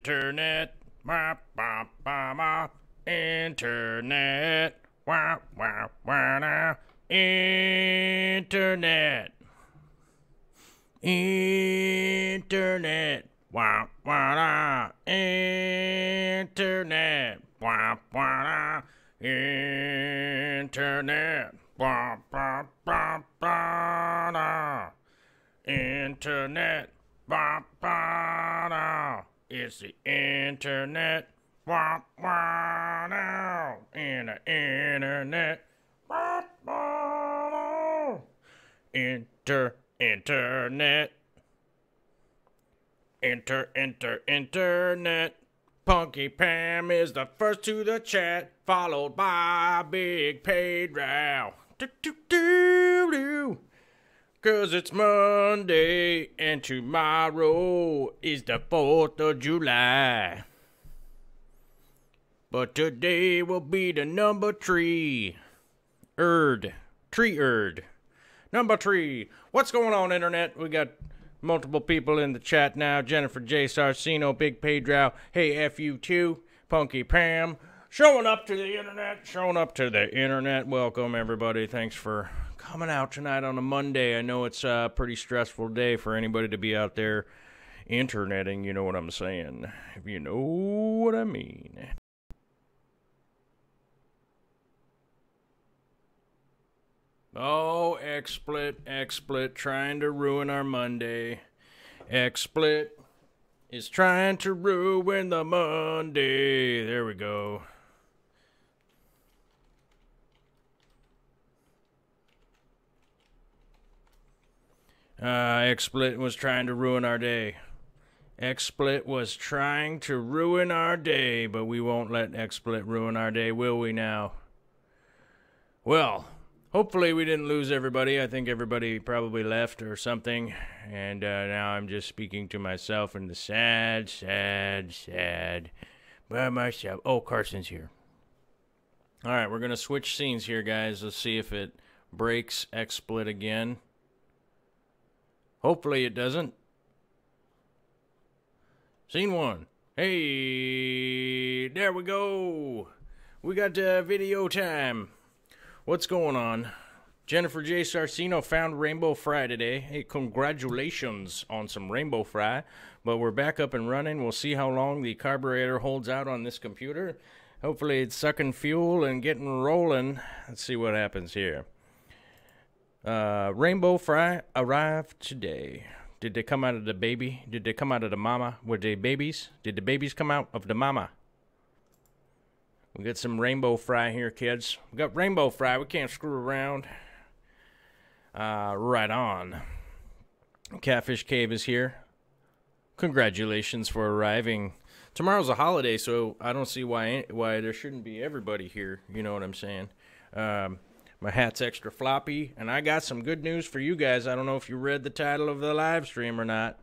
Internet. Wah, wah, wah, wah. Internet. Wah, wah, wah, wah. Internet. Internet. Wah, wah, wah. Internet. Wah, wah, wah. Internet. Wah, wah, wah, wah. Internet. Wah, wah, wah. It's the internet. Wah, wah, wah. In the internet. Wah, wah, wah. Internet. Internet. Punky Pam is the first to the chat, followed by Big Pedro. Do-do-do-do. 'Cause it's Monday, and tomorrow is the 4th of July. But today will be the number 3. Tree. Number 3. What's going on, Internet? We got multiple people in the chat now. Jennifer J. Sarcino, Big Pedro, Hey FU2, Punky Pam. Showing up to the Internet. Welcome, everybody. Thanks for coming out tonight on a Monday. I know it's a pretty stressful day for anybody to be out there interneting. You know what I'm saying. If you know what I mean. Oh, XSplit trying to ruin our Monday. XSplit is trying to ruin the Monday. There we go. XSplit was trying to ruin our day. XSplit was trying to ruin our day, but we won't let XSplit ruin our day, will we now? Well, hopefully we didn't lose everybody. I think everybody probably left or something. And now I'm just speaking to myself in the sad by myself. Oh, Carson's here. All right, we're going to switch scenes here, guys. Let's see if it breaks XSplit again. Hopefully it doesn't. Scene 1. Hey, there we go. We got video time. What's going on? Jennifer J. Sarcino found Rainbow Fry today. Hey, congratulations on some Rainbow Fry. But we're back up and running. We'll see how long the carburetor holds out on this computer. Hopefully it's sucking fuel and getting rolling. Let's see what happens here. Rainbow Fry arrived today. Did they come out of the baby? Did they come out of the mama? Were they babies? Did the babies come out of the mama? We got some Rainbow Fry here, kids. We got Rainbow Fry. We can't screw around. Right on. Catfish Cave is here. Congratulations for arriving. Tomorrow's a holiday, so I don't see why there shouldn't be everybody here. You know what I'm saying? My hat's extra floppy, and I got some good news for you guys. I don't know if you read the title of the live stream or not.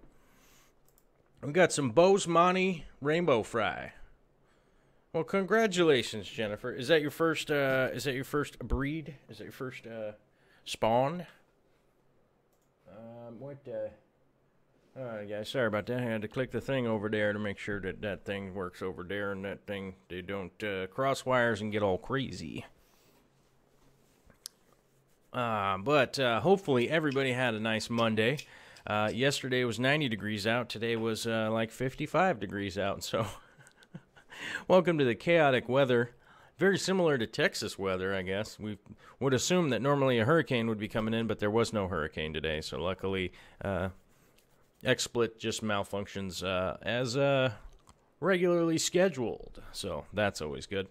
We got some Bosemani Rainbow Fry. Well, congratulations, Jennifer. Is that your first breed? Is that your first spawn? Alright, guys, sorry about that. I had to click the thing over there to make sure that thing works over there, and that thing, they don't cross wires and get all crazy. But hopefully everybody had a nice Monday. Yesterday was 90 degrees out. Today was like 55 degrees out. So welcome to the chaotic weather. Very similar to Texas weather, I guess. We would assume that normally a hurricane would be coming in, but there was no hurricane today. So luckily, XSplit just malfunctions as regularly scheduled. So that's always good.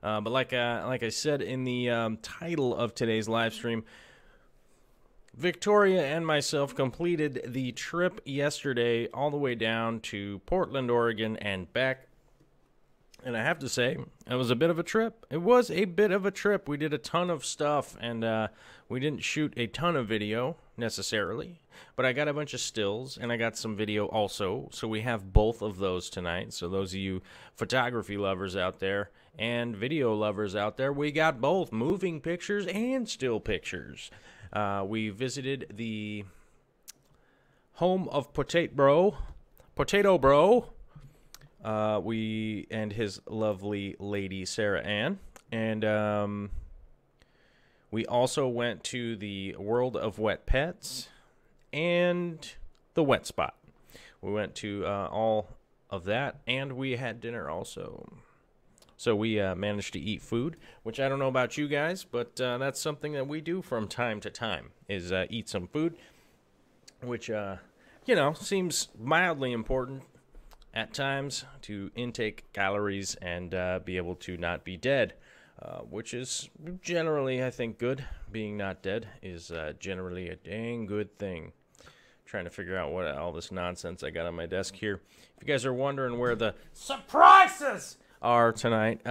But like I said in the title of today's live stream, Victoria and myself completed the trip yesterday all the way down to Portland, Oregon, and back. And I have to say, it was a bit of a trip. It was a bit of a trip. We did a ton of stuff, and we didn't shoot a ton of video, necessarily. But I got a bunch of stills, and I got some video also. So we have both of those tonight. So those of you photography lovers out there and video lovers out there, we got both moving pictures and still pictures. We visited the home of Potato Bro, We and his lovely lady Sarah Ann, and we also went to the World of Wet Pets and the Wet Spot. We went to all of that, and we had dinner also. So we managed to eat food, which I don't know about you guys, but that's something that we do from time to time, is eat some food, which, seems mildly important at times to intake calories and be able to not be dead, which is generally, I think, good. Being not dead is generally a dang good thing. Trying to figure out what all this nonsense I got on my desk here. If you guys are wondering where the surprises are tonight,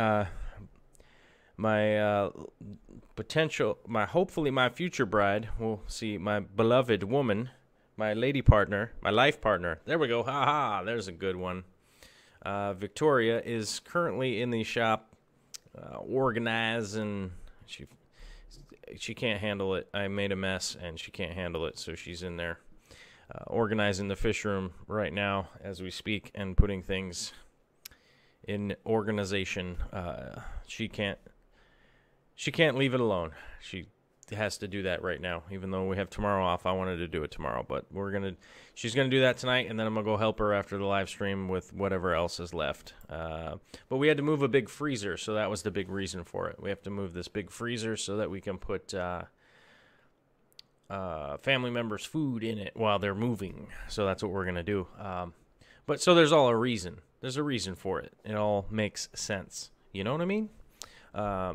hopefully my future bride will see my beloved woman, my lady partner, my life partner. There we go. Ha ha. There's a good one. Victoria is currently in the shop organizing. She can't handle it. I made a mess and she can't handle it, so she's in there organizing the fish room right now as we speak and putting things in organization. She can't leave it alone. She has to do that right now. Even though we have tomorrow off, I wanted to do it tomorrow, but she's gonna do that tonight, and then I'm gonna go help her after the live stream with whatever else is left. But we had to move a big freezer, so that was the big reason for it. We have to move this big freezer so that we can put family members' food in it while they're moving. So that's what we're gonna do. But so there's all a reason. There's a reason for it. It all makes sense. You know what I mean?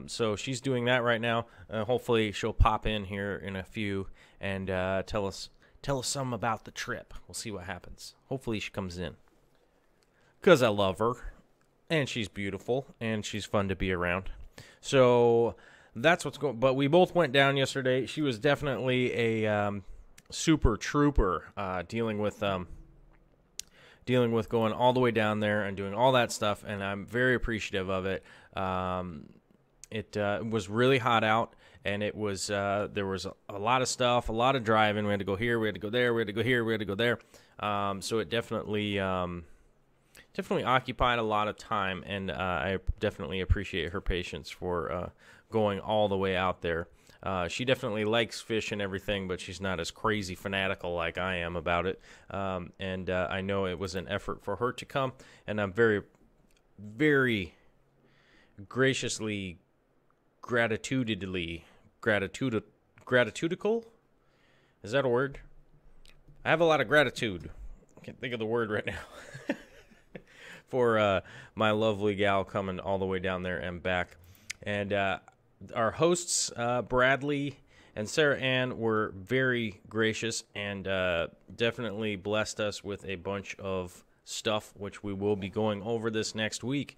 So she's doing that right now. Hopefully she'll pop in here in a few and tell us something about the trip. We'll see what happens. Hopefully she comes in, because I love her, and she's beautiful, and she's fun to be around. So that's what's going. But we both went down yesterday. She was definitely a super trooper, dealing with going all the way down there and doing all that stuff, and I'm very appreciative of it. It was really hot out, and it was there was a lot of stuff, a lot of driving. We had to go here, we had to go there, we had to go here, we had to go there. So it definitely occupied a lot of time, and I definitely appreciate her patience for going all the way out there. She definitely likes fish and everything, but she's not as crazy fanatical like I am about it. And I know it was an effort for her to come, and I'm very, very graciously, gratitudical? Is that a word? I have a lot of gratitude. I can't think of the word right now. For my lovely gal coming all the way down there and back. And our hosts, Bradley and Sarah Ann, were very gracious and definitely blessed us with a bunch of stuff, which we will be going over this next week.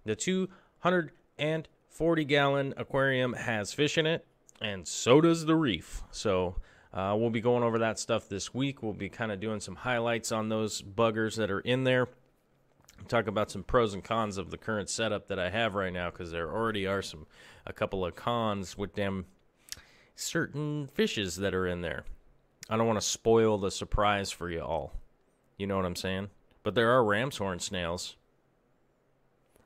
The 240-gallon aquarium has fish in it, and so does the reef. So we'll be going over that stuff this week. We'll be kind of doing some highlights on those buggers that are in there. Talk about some pros and cons of the current setup that I have right now, because there already are a couple of cons with them certain fishes that are in there. I don't want to spoil the surprise for you all. You know what I'm saying? But there are ram's horn snails.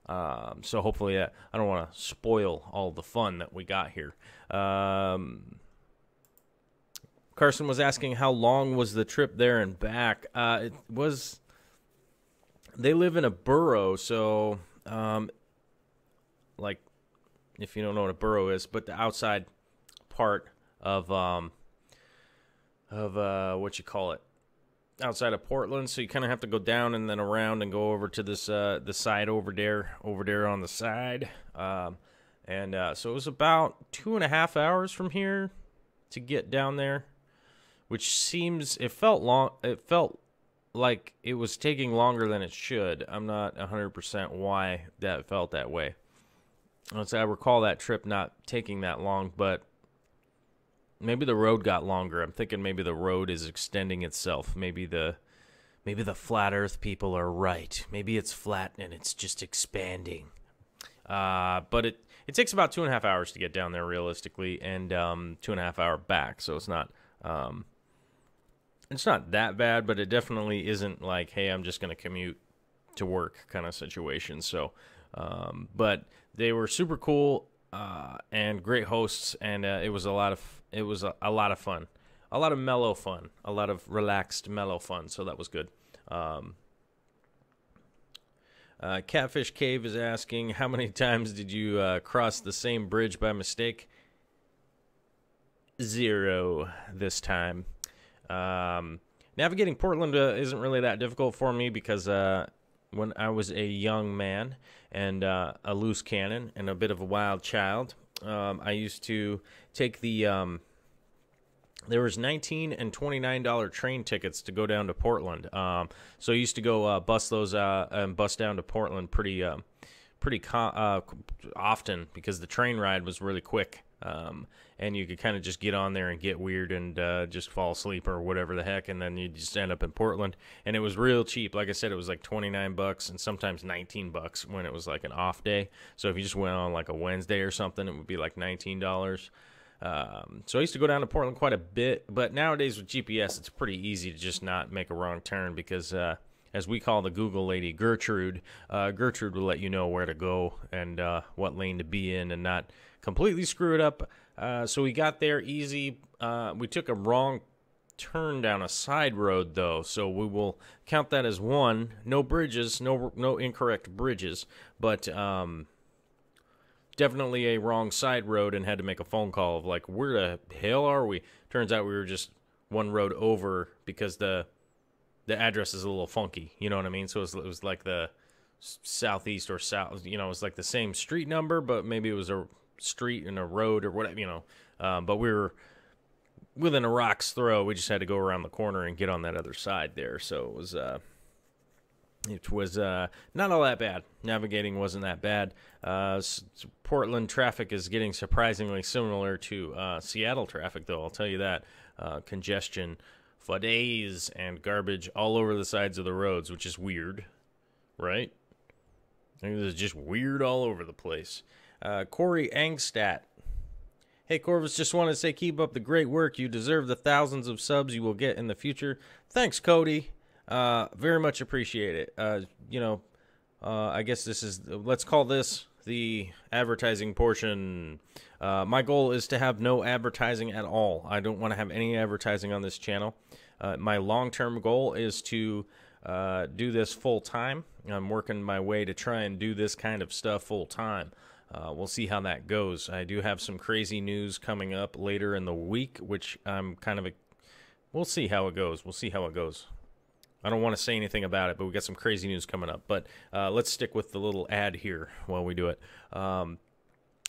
So hopefully I don't want to spoil all the fun that we got here. Carson was asking how long was the trip there and back. It was... They live in a burrow, so, like, if you don't know what a burrow is, but the outside part of what you call it, outside of Portland, so you kind of have to go down and then around and go over to this, the side over there on the side, so it was about 2.5 hours from here to get down there, which it felt like it was taking longer than it should. I'm not 100% why that felt that way. I recall that trip not taking that long, but maybe the road got longer. I'm thinking maybe the road is extending itself. Maybe the flat earth people are right. Maybe it's flat and it's just expanding. But it takes about 2.5 hours to get down there realistically, and 2.5 hour back. So it's not that bad, but it definitely isn't like, hey, I'm just going to commute to work kind of situation. So, but they were super cool and great hosts, and it was a lot of fun, a lot of mellow fun, a lot of relaxed mellow fun. So that was good. Catfish Cave is asking, how many times did you cross the same bridge by mistake? 0 this time. Navigating Portland isn't really that difficult for me because when I was a young man and a loose cannon and a bit of a wild child, I used to take the there was $19 and $29 train tickets to go down to Portland. So I used to go bust those and bust down to Portland pretty often because the train ride was really quick. And you could kind of just get on there and get weird and just fall asleep or whatever the heck, and then you just end up in Portland. And it was real cheap. Like I said, it was like $29 and sometimes $19 when it was like an off day. So if you just went on like a Wednesday or something, it would be like $19. So I used to go down to Portland quite a bit, but nowadays with GPS, it's pretty easy to just not make a wrong turn because as we call the Google lady, Gertrude, Gertrude will let you know where to go and what lane to be in and not completely screw it up. So we got there easy. We took a wrong turn down a side road, though, so we will count that as 1. No bridges, no incorrect bridges, but definitely a wrong side road and had to make a phone call of, like, where the hell are we? Turns out we were just one road over because the address is a little funky, you know what I mean? So it was like the southeast or south, you know, it was like the same street number, but maybe it was a street and a road or whatever, you know. But we were within a rock's throw. We just had to go around the corner and get on that other side there. So it was not all that bad. Navigating wasn't that bad. Portland traffic is getting surprisingly similar to Seattle traffic, though. I'll tell you that. Congestion for days and garbage all over the sides of the roads, which is weird, right? I think it's just weird all over the place. Corey Angstat. Hey, Corvus, just want to say keep up the great work. You deserve the thousands of subs you will get in the future. Thanks, Cody. Very much appreciate it. I guess this is, let's call this the advertising portion. My goal is to have no advertising at all. I don't want to have any advertising on this channel. My long-term goal is to do this full-time. I'm working my way to try and do this kind of stuff full-time. We'll see how that goes. I do have some crazy news coming up later in the week, which I'm kind of we'll see how it goes. We'll see how it goes. I don't want to say anything about it, but we got some crazy news coming up. But let's stick with the little ad here while we do it.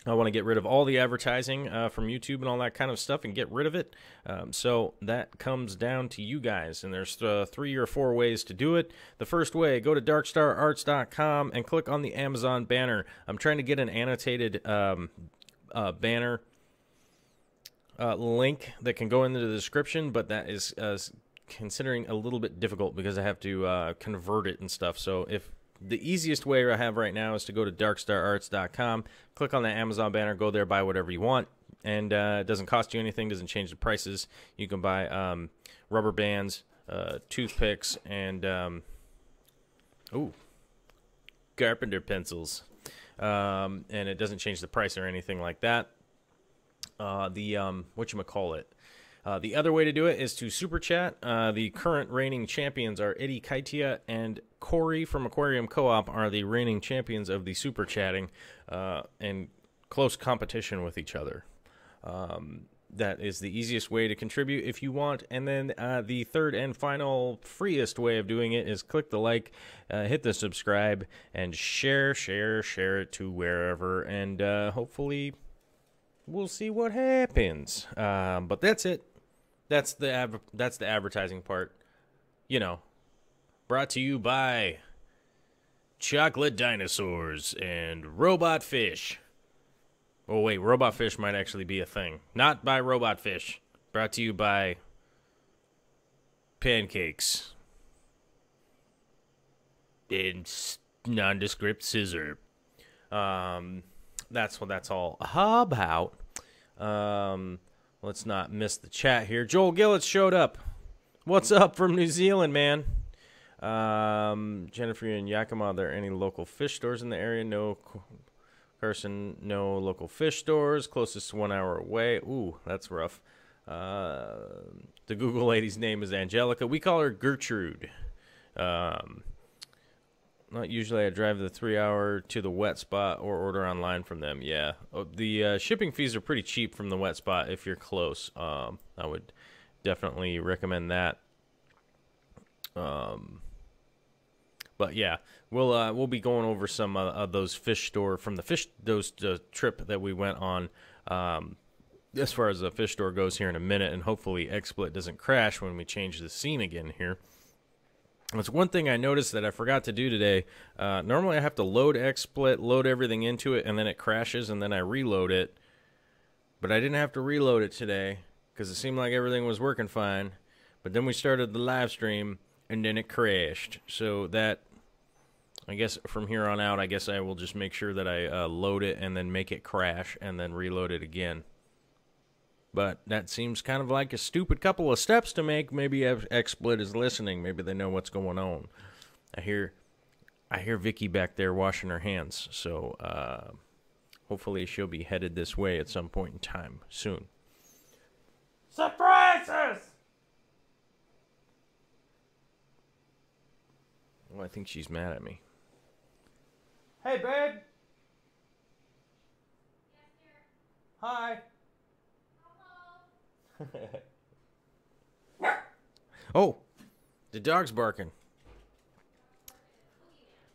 I want to get rid of all the advertising from YouTube and all that kind of stuff and get rid of it. So that comes down to you guys, and there's 3 or 4 ways to do it. The first way, go to darkstararts.com and click on the Amazon banner. I'm trying to get an annotated banner link that can go into the description, but that is considering a little bit difficult because I have to convert it and stuff. So if the easiest way I have right now is to go to darkstararts.com, click on the Amazon banner, go there, buy whatever you want, and it doesn't cost you anything, doesn't change the prices. You can buy rubber bands, toothpicks, and carpenter pencils, and it doesn't change the price or anything like that. Whatchamacallit? The other way to do it is to super chat. The current reigning champions are Eddie Kaitia and Corey from Aquarium Co-op are the reigning champions of the super chatting and close competition with each other. That is the easiest way to contribute if you want. And then the third and final freest way of doing it is click the like, hit the subscribe, and share it to wherever. And hopefully we'll see what happens. But that's it. That's the advertising part. You know, brought to you by Chocolate Dinosaurs and Robot Fish. Oh, wait, Robot Fish might actually be a thing. Not by Robot Fish. Brought to you by Pancakes and Nondescript Scissor. That's what that's all about. Let's not miss the chat here. Joel Gillett showed up. What's up from New Zealand, man? Jennifer in Yakima, are there any local fish stores in the area? No. Carson, no local fish stores. Closest 1 hour away. Ooh, that's rough. The Google lady's name is Angelica. We call her Gertrude. Not usually. I drive the 3 hour to the wet spot or order online from them. Yeah. The shipping fees are pretty cheap from the wet spot if you're close. I would definitely recommend that. But yeah, we'll be going over some of those fish store from the trip that we went on. As far as the fish store goes here in a minute, and hopefully XSplit doesn't crash when we change the scene again here. That's one thing I noticed that I forgot to do today. Normally I have to load XSplit, load everything into it, and then it crashes, and then I reload it. But I didn't have to reload it today because it seemed like everything was working fine. But then we started the live stream, and then it crashed. So that, I guess from here on out, I guess I will just make sure that I load it and then make it crash and then reload it again. But that seems kind of like a stupid couple of steps to make. Maybe XSplit is listening. Maybe they know what's going on. I hear Vicky back there washing her hands. So hopefully she'll be headed this way at some point in time soon. Surprises! Well, I think she's mad at me. Hey, babe. Yes, dear. Hi. Hello. Oh, the dog's barking.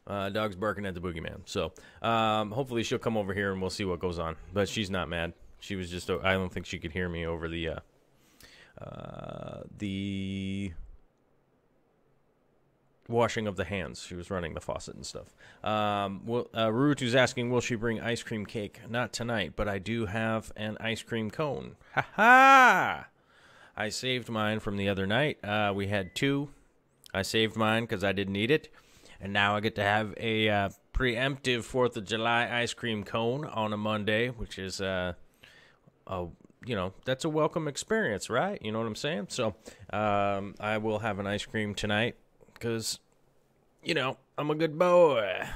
Dog's barking at the boogeyman. So hopefully she'll come over here and we'll see what goes on. But she's not mad. She was just, I don't think she could hear me over the washing of the hands. She was running the faucet and stuff. Rurutu's asking, will she bring ice cream cake? Not tonight, but I do have an ice cream cone. Ha ha! I saved mine from the other night. We had 2. I saved mine because I didn't eat it. And now I get to have a preemptive 4th of July ice cream cone on a Monday, which is, that's a welcome experience, right? You know what I'm saying? So I will have an ice cream tonight. Because, I'm a good boy.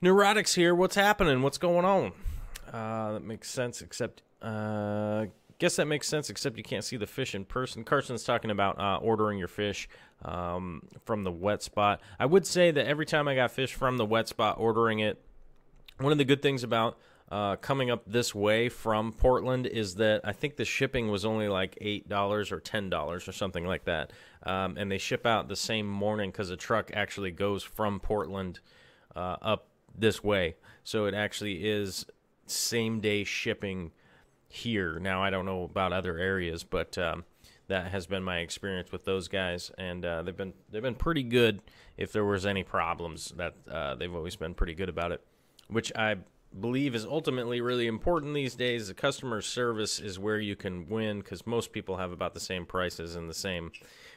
Neurotics here. What's happening? What's going on? That makes sense, except, guess that makes sense, except you can't see the fish in person. Carson's talking about ordering your fish from the wet spot. I would say that every time I got fish from the wet spot, ordering it, one of the good things about coming up this way from Portland is that I think the shipping was only like $8 or $10 or something like that. And they ship out the same morning because the truck actually goes from Portland up this way. So it actually is same-day shipping here. Now, I don't know about other areas, but that has been my experience with those guys. And they've been pretty good. If there was any problems, that they've always been pretty good about it, which I believe is ultimately really important these days. The customer service is where you can win because most people have about the same prices and the same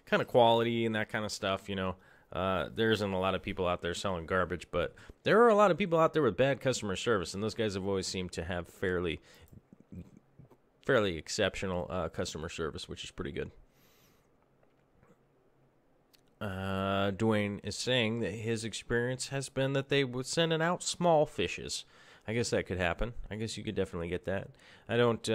kind of quality and that kind of stuff. There isn't a lot of people out there selling garbage, but there are a lot of people out there with bad customer service, and those guys have always seemed to have fairly exceptional customer service, which is pretty good. Dwayne is saying that his experience has been that they were sending out small fishes. I guess that could happen. I guess you could definitely get that. I don't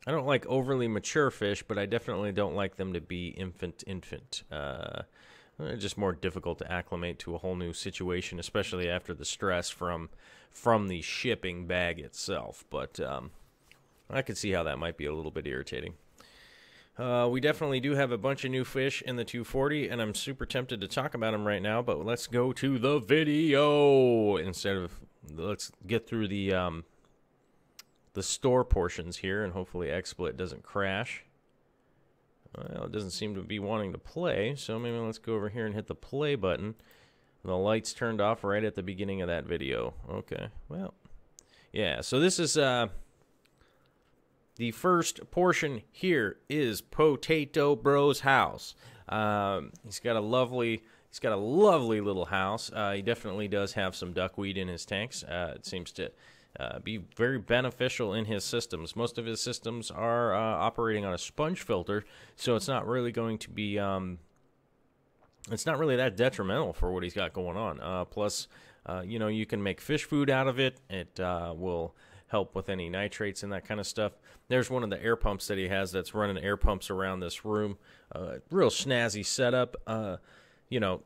like overly mature fish, but I definitely don't like them to be infant. Just more difficult to acclimate to a whole new situation, especially after the stress from the shipping bag itself. But I could see how that might be a little bit irritating. We definitely do have a bunch of new fish in the 240, and I'm super tempted to talk about them right now, but let's go to the video let's get through the store portions here, and hopefully XSplit doesn't crash. Well, it doesn't seem to be wanting to play, so maybe let's go over here and hit the play button. The lights turned off right at the beginning of that video. Okay, well, yeah, so this is the first portion here is Potato Bro's house. He's got a lovely little house. He definitely does have some duckweed in his tanks. It seems to be very beneficial in his systems. Most of his systems are operating on a sponge filter, so it's not really going to be it's not really that detrimental for what he's got going on. Plus, you know, you can make fish food out of it. It will help with any nitrates and that kind of stuff. There's one of the air pumps that he has that's running air pumps around this room. Real snazzy setup. You know,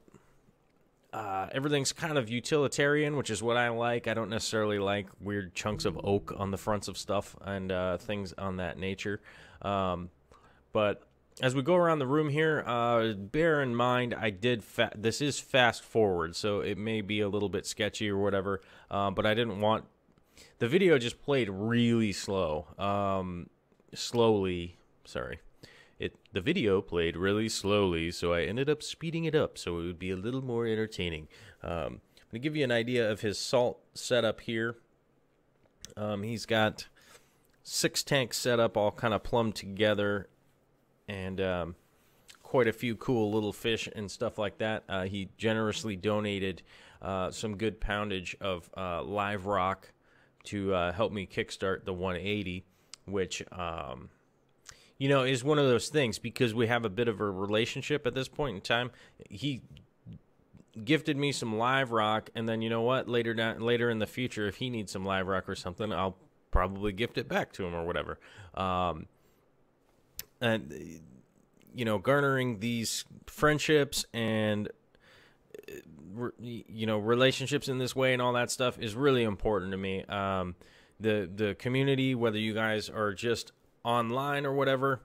everything's kind of utilitarian, which is what I like. I don't necessarily like weird chunks of oak on the fronts of stuff and things on that nature. But as we go around the room here, bear in mind this is fast forward, so it may be a little bit sketchy or whatever. But I didn't want the video just played really slow. The video played really slowly, so I ended up speeding it up so it would be a little more entertaining. I'm gonna give you an idea of his salt setup here. He's got 6 tanks set up, all kind of plumbed together, and quite a few cool little fish and stuff like that. He generously donated some good poundage of live rock to help me kickstart the 180, which you know, is one of those things, because we have a bit of a relationship at this point in time. He gifted me some live rock, and then, you know what, later in the future, if he needs some live rock or something, I'll probably gift it back to him or whatever. And, you know, garnering these friendships and, you know, relationships in this way and all that stuff is really important to me. The community, whether you guys are just online or whatever,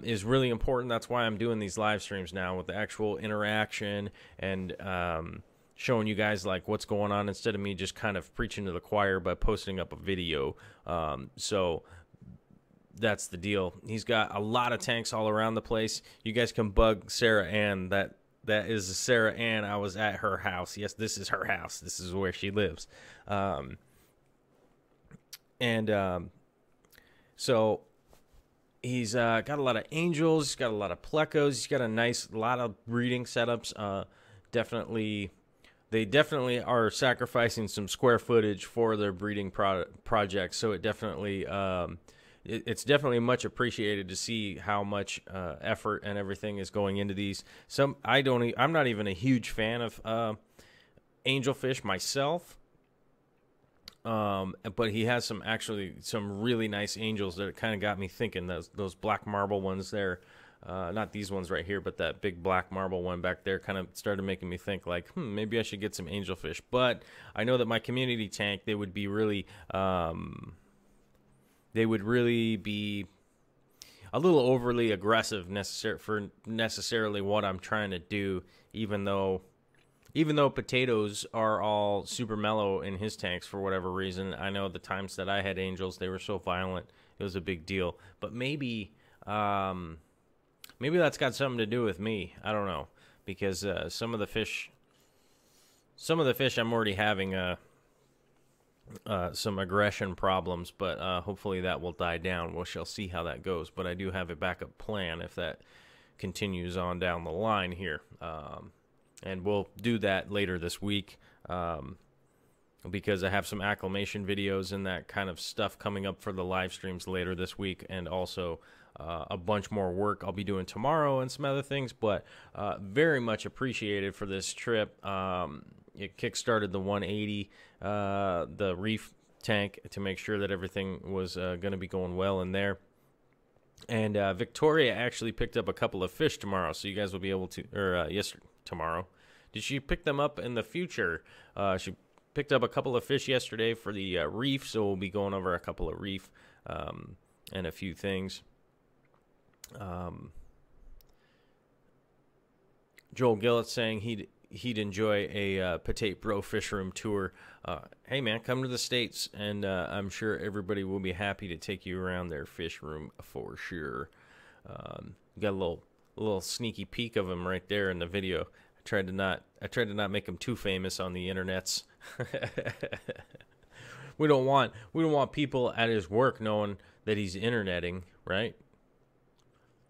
is really important. That's why I'm doing these live streams now, with the actual interaction and showing you guys like what's going on, instead of me just kind of preaching to the choir by posting up a video. So that's the deal. He's got a lot of tanks all around the place. You guys can bug Sarah Ann. That is Sarah Ann. I was at her house. Yes, this is her house. This is where she lives. So he's got a lot of angels. He's got a lot of plecos. He's got a lot of breeding setups. They definitely are sacrificing some square footage for their breeding projects. So it's definitely much appreciated to see how much effort and everything is going into these. I'm not even a huge fan of angelfish myself. But he has some really nice angels that kind of got me thinking. Those black marble ones there, not these ones right here, but that big black marble one back there kind of started making me think like, maybe I should get some angelfish. But I know that my community tank, they would really be a little overly aggressive necessarily what I'm trying to do, even though potatoes are all super mellow in his tanks for whatever reason. I know the times that I had angels, they were so violent, it was a big deal. But maybe that's got something to do with me. I don't know, because some of the fish I'm already having some aggression problems, but hopefully that will die down. We shall see how that goes. But I do have a backup plan if that continues on down the line here. And we'll do that later this week, because I have some acclimation videos and that kind of stuff coming up for the live streams later this week, and also a bunch more work I'll be doing tomorrow and some other things. But very much appreciated for this trip. It kickstarted the 180, the reef tank, to make sure that everything was going to be going well in there. And Victoria actually picked up a couple of fish tomorrow, so you guys will be able to, or tomorrow. Did she pick them up in the future? She picked up a couple of fish yesterday for the reef, so we'll be going over a couple of reef and a few things. Joel Gillett saying he'd enjoy a Patate Bro fish room tour. Hey man, come to the States, and I'm sure everybody will be happy to take you around their fish room for sure. Got a little sneaky peek of him right there in the video. I tried to not make him too famous on the internets. we don't want people at his work knowing that he's interneting, right?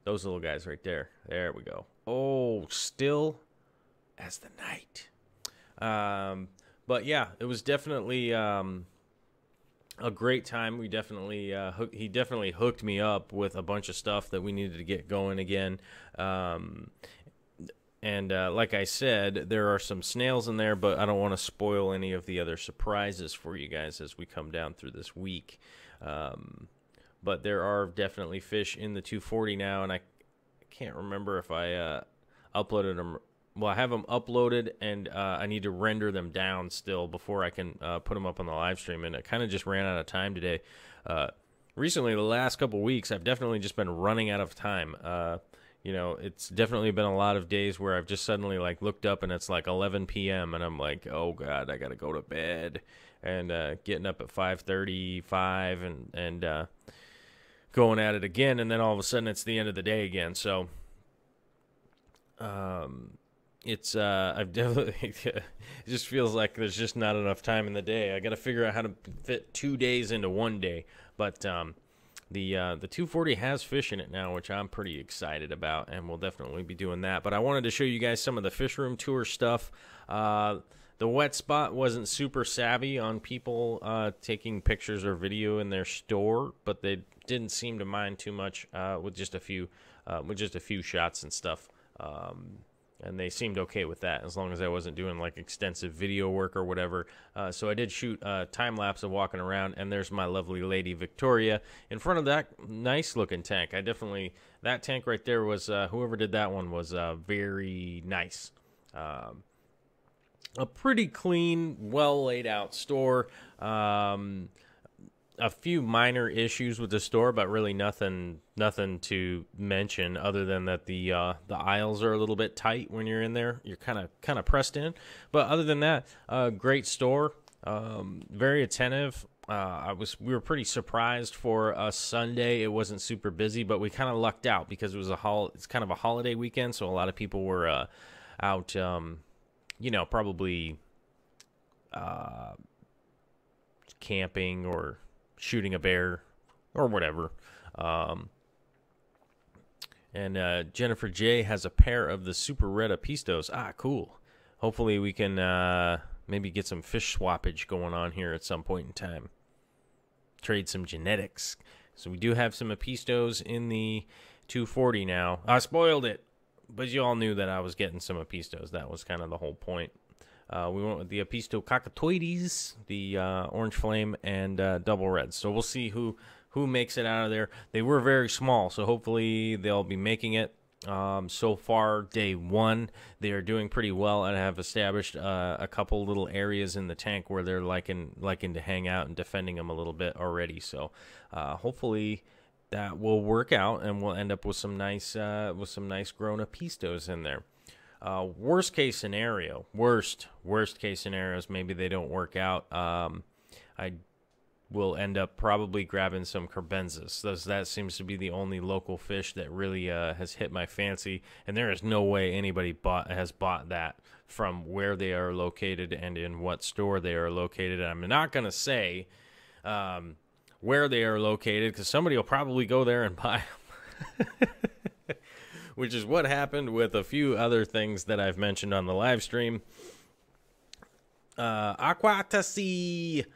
Those little guys right there. There we go. Oh, still as the night. But yeah, it was definitely a great time. We definitely he definitely hooked me up with a bunch of stuff that we needed to get going again. And like I said, there are some snails in there, but I don't want to spoil any of the other surprises for you guys as we come down through this week. But there are definitely fish in the 240 now, and I can't remember if I uploaded them. Well, I have them uploaded, and I need to render them down still before I can put them up on the live stream, and I kind of just ran out of time today. Recently, the last couple weeks, I've definitely just been running out of time. You know, it's definitely been a lot of days where I've just suddenly, like, looked up, and it's, like, 11 p.m., and I'm like, oh, God, I got to go to bed, and getting up at 5:35 and going at it again, and then all of a sudden it's the end of the day again, so it's I've definitely it just feels like there's just not enough time in the day. I got to figure out how to fit 2 days into one day. But the 240 has fish in it now, which I'm pretty excited about, and we'll definitely be doing that. But I wanted to show you guys some of the fish room tour stuff. The wet spot wasn't super savvy on people taking pictures or video in their store, but they didn't seem to mind too much with just a few shots and stuff. And they seemed okay with that as long as I wasn't doing like extensive video work or whatever. So I did shoot a time lapse of walking around, and there's my lovely lady Victoria in front of that nice looking tank. That tank right there was whoever did that one was very nice. A pretty clean, well laid out store. A few minor issues with the store, but really nothing to mention other than that the aisles are a little bit tight when you're in there. You're kind of pressed in, but other than that, great store. Very attentive. We were pretty surprised for a Sunday. It wasn't super busy, but we kind of lucked out because it was it's kind of a holiday weekend, so a lot of people were out. Probably camping or shooting a bear or whatever. And Jennifer J has a pair of the Super Red Apistos. Cool. Hopefully we can maybe get some fish swappage going on here at some point in time. Trade some genetics. So we do have some Apistos in the 240 now. I spoiled it, but you all knew that I was getting some Apistos. That was kind of the whole point. We went with the Apisto Cockatoides, the Orange Flame, and Double Reds. So we'll see who makes it out of there. They were very small, so hopefully they'll be making it. So far, day one, they are doing pretty well and have established a couple little areas in the tank where they're liking to hang out and defending them a little bit already. So hopefully that will work out, and we'll end up with some nice grown Apistos in there. Worst case scenario is maybe they don't work out. I will end up probably grabbing some Carbenzas. That seems to be the only local fish that really has hit my fancy, and there is no way anybody has bought that from where they are located and in what store they are located. And I'm not going to say where they are located because somebody will probably go there and buy them. Which is what happened with a few other things that I've mentioned on the live stream. Aquatasi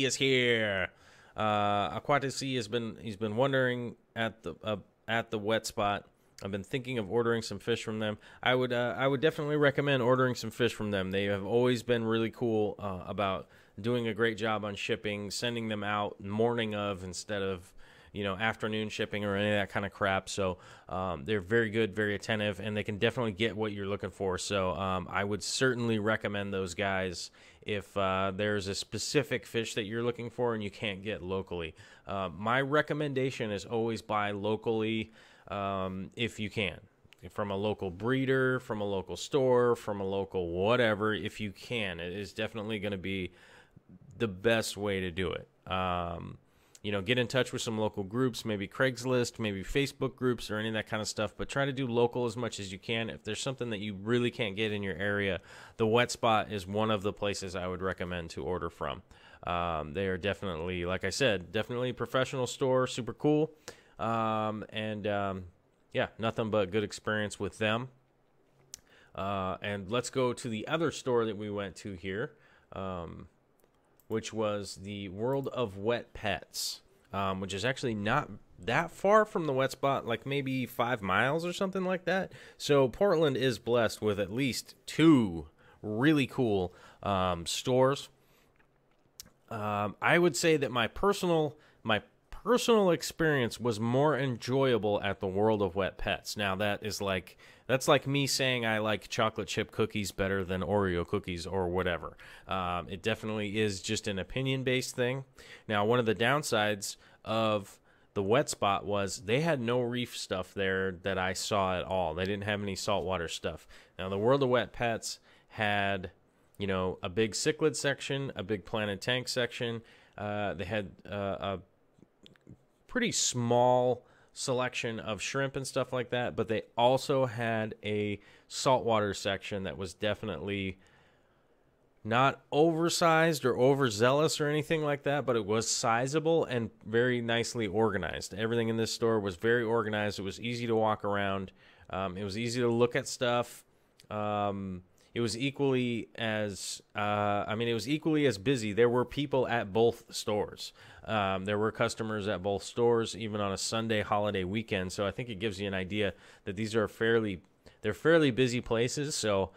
is here. Aquatasi he's been wondering at the wet spot. I've been thinking of ordering some fish from them. I would definitely recommend ordering some fish from them. They have always been really cool about doing a great job on shipping, sending them out morning of instead of afternoon shipping or any of that kind of crap. So they're very good, very attentive, and they can definitely get what you're looking for. So I would certainly recommend those guys if there's a specific fish that you're looking for and you can't get locally. My recommendation is always buy locally if you can. From a local breeder, from a local store, from a local whatever, if you can. It is definitely going to be the best way to do it. Get in touch with some local groups, maybe Craigslist, maybe Facebook groups or any of that kind of stuff, but try to do local as much as you can. If there's something that you really can't get in your area, the Wet Spot is one of the places I would recommend to order from. They are definitely, like I said, definitely a professional store, super cool. Yeah, nothing but good experience with them. And let's go to the other store that we went to here, which was the World of Wet Pets. which is actually not that far from the wet spot, like maybe 5 miles or something like that. So Portland is blessed with at least 2 really cool stores. I would say that my personal experience was more enjoyable at the World of Wet Pets. Now that's like me saying I like chocolate chip cookies better than Oreo cookies or whatever. It definitely is just an opinion-based thing. Now, one of the downsides of the wet spot was they had no reef stuff there that I saw at all. They didn't have any saltwater stuff. Now, the World of Wet Pets had, a big cichlid section, a big planted tank section. They had a pretty small selection of shrimp and stuff like that, but they also had a saltwater section that was definitely not oversized or overzealous or anything like that, but it was sizable and very nicely organized. Everything in this store was very organized. It was easy to walk around. It was easy to look at stuff. It was equally as, it was equally as busy. There were people at both stores. There were customers at both stores, even on a Sunday holiday weekend. So I think it gives you an idea that these are fairly busy places. So,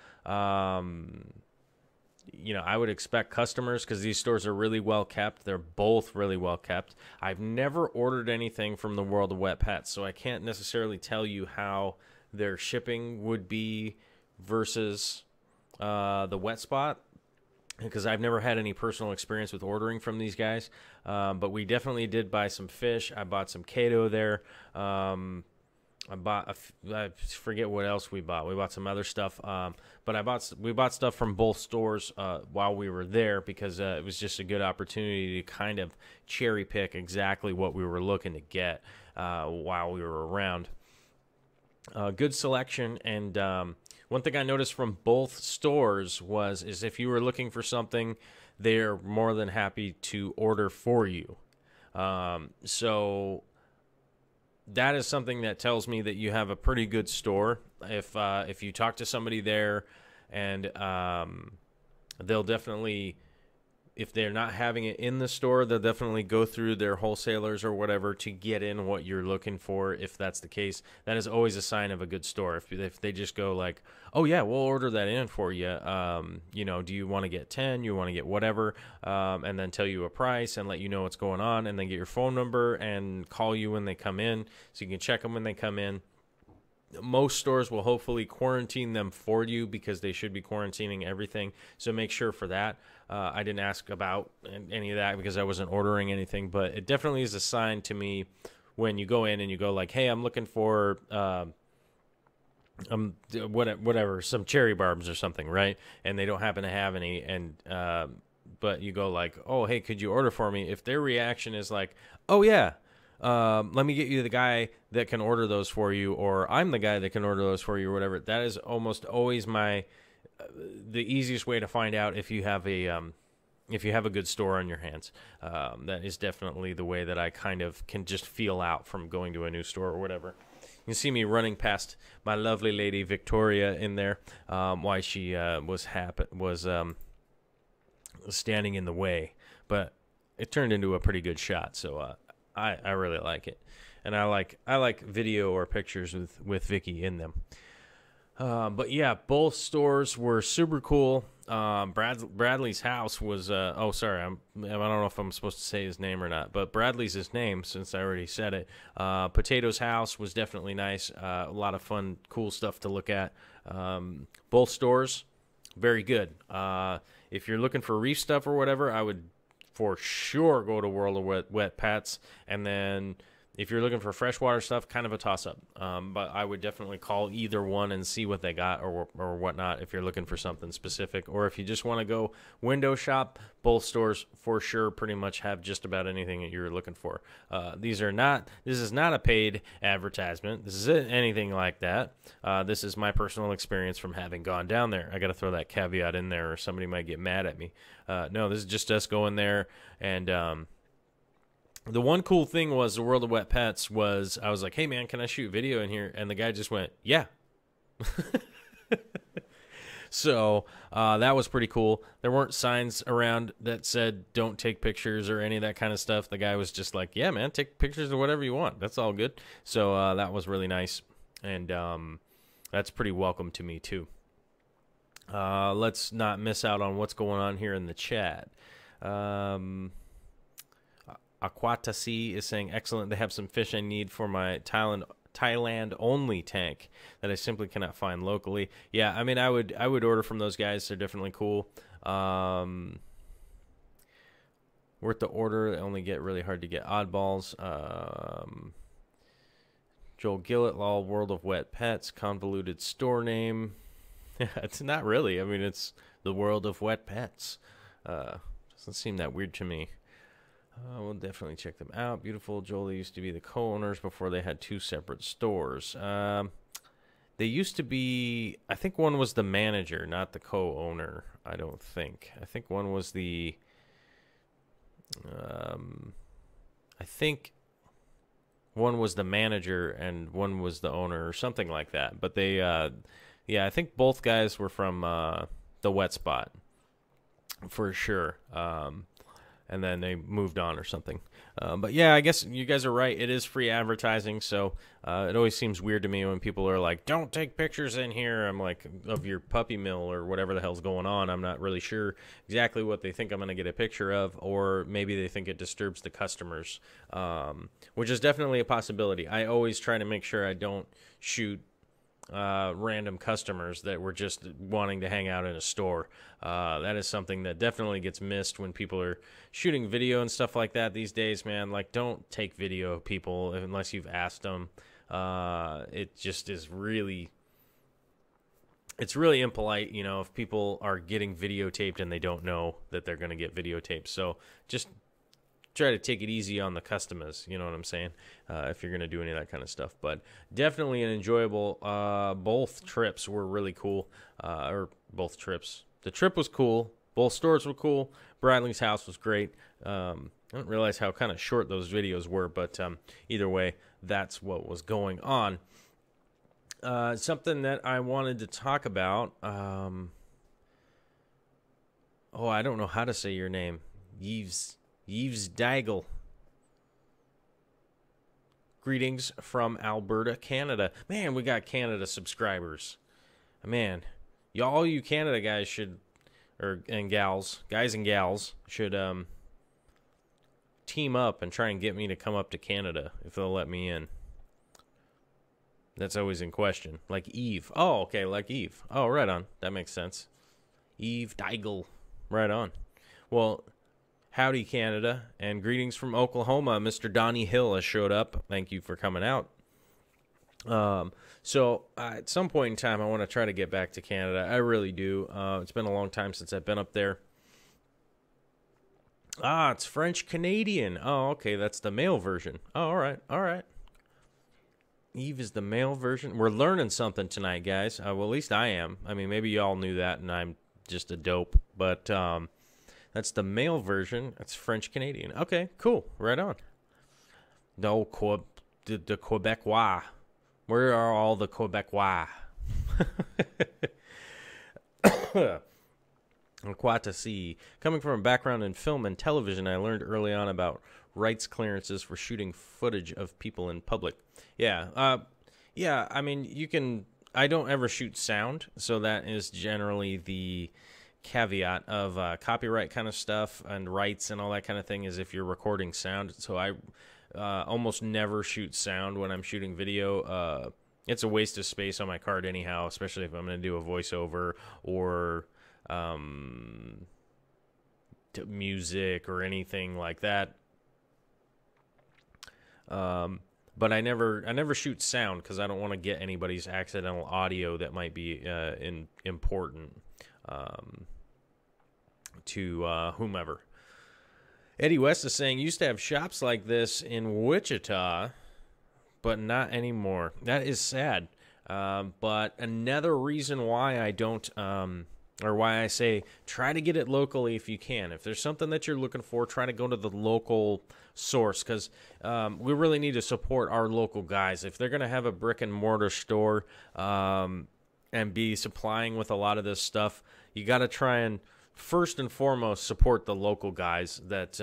I would expect customers, because these stores are really well kept. They're both really well kept. I've never ordered anything from the World of Wet Pets, so I can't necessarily tell you how their shipping would be versus the wet spot, because I've never had any personal experience with ordering from these guys. But we definitely did buy some fish. I bought some Kato there. I forget what else we bought. We bought some other stuff. But we bought stuff from both stores while we were there, because it was just a good opportunity to kind of cherry pick exactly what we were looking to get while we were around. Good selection, and one thing I noticed from both stores is if you were looking for something, they're more than happy to order for you. So that is something that tells me that you have a pretty good store. If you talk to somebody there, and they'll definitely, if they're not having it in the store, they'll definitely go through their wholesalers or whatever to get in what you're looking for. If that's the case, that is always a sign of a good store. If they just go like, oh yeah, we'll order that in for you. Do you want to get 10? You want to get whatever, and then tell you a price and let you know what's going on, and then get your phone number and call you when they come in, so you can check them when they come in. Most stores will hopefully quarantine them for you, because they should be quarantining everything. So make sure for that. I didn't ask about any of that because I wasn't ordering anything, but it definitely is a sign to me when you go in and you go like, hey, I'm looking for whatever, some cherry barbs or something, right? And they don't happen to have any, and but you go like, oh, hey, could you order for me? If their reaction is like, oh yeah, let me get you the guy that can order those for you, or I'm the guy that can order those for you, or whatever, that is almost always the easiest way to find out if you have a good store on your hands. That is definitely the way that I kind of can just feel out from going to a new store or whatever. You can see me running past my lovely lady Victoria in there, while she was standing in the way, but it turned into a pretty good shot. So I really like it, and I like video or pictures with Vicky in them. But yeah, both stores were super cool. Bradley's house was I don't know if I'm supposed to say his name or not, but Bradley's his name since I already said it. Potato's house was definitely nice. A lot of fun, cool stuff to look at. Both stores, very good. If you're looking for reef stuff or whatever, I would for sure go to World of Wet Pets, and then if you're looking for freshwater stuff, kind of a toss-up. But I would definitely call either one and see what they got or whatnot if you're looking for something specific. Or if you just want to go window shop, both stores for sure pretty much have just about anything that you're looking for. This is not a paid advertisement. This isn't anything like that. This is my personal experience from having gone down there. I got to throw that caveat in there or somebody might get mad at me. No, this is just us going there, and the one cool thing was the World of Wet Pets was, I was like, hey man, can I shoot video in here? And the guy just went, yeah. So that was pretty cool. There weren't signs around that said don't take pictures or any of that kind of stuff. The guy was just like, yeah, man, take pictures of whatever you want. That's all good. So that was really nice. And that's pretty welcome to me, too. Let's not miss out on what's going on here in the chat. Aquatasi is saying, excellent. They have some fish I need for my Thailand-only tank that I simply cannot find locally. Yeah, I mean, I would order from those guys. They're definitely cool. Worth the order. They only get really hard to get oddballs. Joel Gillett, Law, World of Wet Pets, convoluted store name. It's not really. I mean, it's the World of Wet Pets. Doesn't seem that weird to me. We'll definitely check them out. Beautiful. Joel used to be the co-owners before they had two separate stores. They used to be, I think one was the manager, not the co-owner, I don't think. I think one was the, I think one was the manager and one was the owner or something like that. But they, yeah, I think both guys were from the Wet Spot for sure. And then they moved on or something. But yeah, I guess you guys are right. It is free advertising, so it always seems weird to me when people are like, don't take pictures in here. I'm like, of your puppy mill or whatever the hell's going on. I'm not really sure exactly what they think I'm going to get a picture of, or maybe they think it disturbs the customers, which is definitely a possibility. I always try to make sure I don't shoot random customers that were just wanting to hang out in a store. That is something that definitely gets missed when people are shooting video and stuff like that these days, man. Like, don't take video of people unless you've asked them. It just is really, it's really impolite, you know, if people are getting videotaped and they don't know that they're going to get videotaped. So just try to take it easy on the customers, you know what I'm saying, if you're going to do any of that kind of stuff. But definitely an enjoyable, both trips were really cool, or both trips. The trip was cool. Both stores were cool. Bradley's house was great. I didn't realize how kind of short those videos were, but either way, that's what was going on. Something that I wanted to talk about, oh, I don't know how to say your name. Yves Daigle. Greetings from Alberta, Canada. Man, we got Canada subscribers. Man, all you Canada guys should, and gals, guys and gals, should team up and try and get me to come up to Canada if they'll let me in. That's always in question. Like Eve. Oh, okay, like Eve. Oh, right on. That makes sense. Eve Daigle. Right on. Well, howdy, Canada, and greetings from Oklahoma. Mr. Donnie Hill has showed up. Thank you for coming out. So at some point in time, I want to try to get back to Canada. I really do. It's been a long time since I've been up there. Ah, it's French Canadian. Oh, okay, that's the male version. Oh, all right, all right. Eve is the male version. We're learning something tonight, guys. Well, at least I am. I mean, maybe y'all knew that, and I'm just a dope. But that's the male version. That's French Canadian. Okay, cool. Right on. No, the Quebecois. Where are all the Quebecois? Quatasi. Coming from a background in film and television, I learned early on about rights clearances for shooting footage of people in public. Yeah. Yeah, I mean, you can... I don't ever shoot sound, so that is generally the caveat of copyright kind of stuff and rights and all that kind of thing is if you're recording sound. So I almost never shoot sound when I'm shooting video. It's a waste of space on my card anyhow, especially if I'm going to do a voiceover or music or anything like that. But I never shoot sound because I don't want to get anybody's accidental audio that might be important to whomever. Eddie West is saying, used to have shops like this in Wichita, but not anymore. That is sad. But another reason why I don't, or why I say try to get it locally if you can. If there's something that you're looking for, try to go to the local source because we really need to support our local guys. If they're going to have a brick and mortar store, and be supplying with a lot of this stuff, you got to try and first and foremost support the local guys that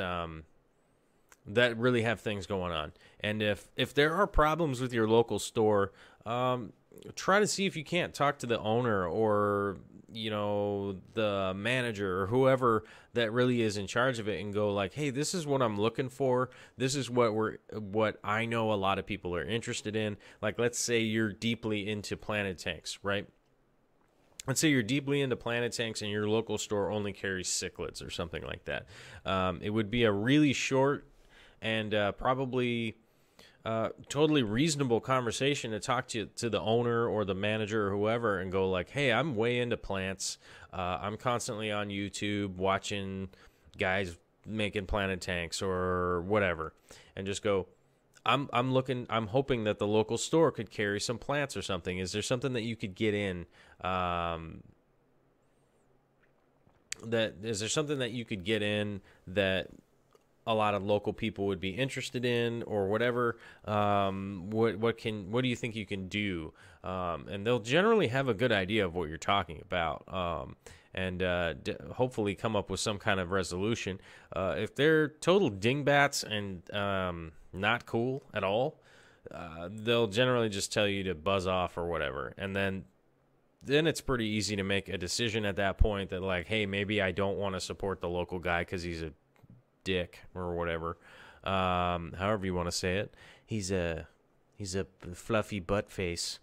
that really have things going on. And if there are problems with your local store, try to see if you can't talk to the owner or the manager or whoever that really is in charge of it and go like, hey, this is what I'm looking for. This is what I know a lot of people are interested in. Like, let's say you're deeply into planted tanks, right? Let's say you're deeply into planted tanks and your local store only carries cichlids or something like that. It would be a really short and probably totally reasonable conversation to talk to the owner or the manager or whoever and go like, hey, I'm way into plants. I'm constantly on YouTube watching guys making planted tanks or whatever, and just go, I'm hoping that the local store could carry some plants or something. Is there something that you could get in? Is there something that you could get in that a lot of local people would be interested in, or whatever? What do you think you can do? And they'll generally have a good idea of what you're talking about, and hopefully come up with some kind of resolution. If they're total dingbats and not cool at all, they'll generally just tell you to buzz off or whatever, and then it's pretty easy to make a decision at that point that like, hey, maybe I don't want to support the local guy because he's a dick or whatever, however you want to say it. He's a fluffy butt face.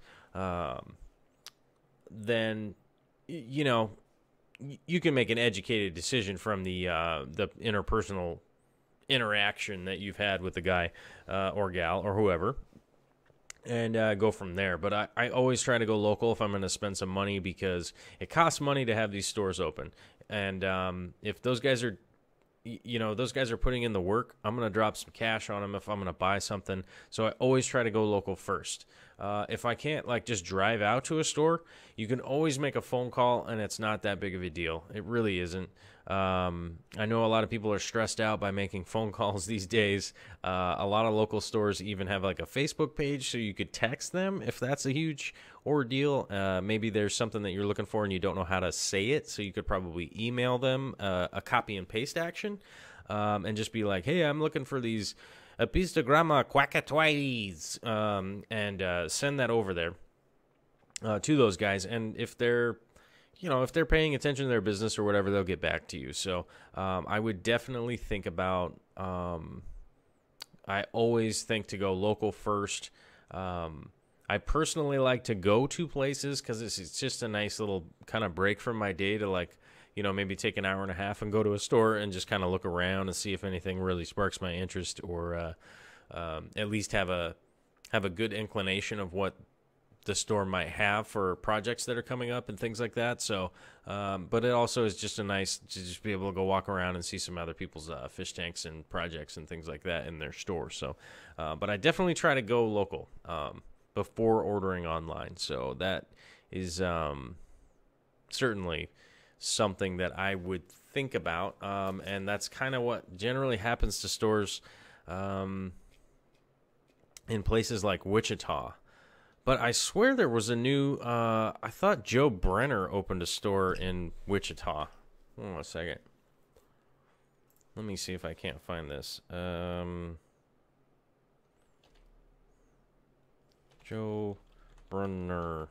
Then you can make an educated decision from the interpersonal interaction that you've had with the guy or gal or whoever, and go from there. But I always try to go local if I'm going to spend some money, because it costs money to have these stores open, and if those guys are putting in the work, I'm going to drop some cash on them if I'm going to buy something. So I always try to go local first. If I can't just drive out to a store, you can always make a phone call, and it's not that big of a deal. It really isn't. I know a lot of people are stressed out by making phone calls these days. A lot of local stores even have a Facebook page, so you could text them if that's a huge ordeal. Maybe there's something that you're looking for and you don't know how to say it, so you could probably email them a copy and paste action, and just be like, hey, I'm looking for these Apistogramma quackatoides, and send that over there to those guys. And if they're paying attention to their business or whatever, they'll get back to you. So I would definitely think about, I always think to go local first. I personally like to go to places because it's just a nice little kind of break from my day to maybe take an hour and a half and go to a store and just kind of look around and see if anything really sparks my interest, or at least have a good inclination of what the store might have for projects that are coming up and things like that. So, but it also is just nice to just be able to go walk around and see some other people's fish tanks and projects and things like that in their store. So, but I definitely try to go local before ordering online. So that is certainly something that I would think about, and that's kind of what generally happens to stores in places like Wichita. But I swear there was a new, I thought Joe Brenner opened a store in Wichita. Hold on a second. Let me see if I can't find this. Joe Brenner.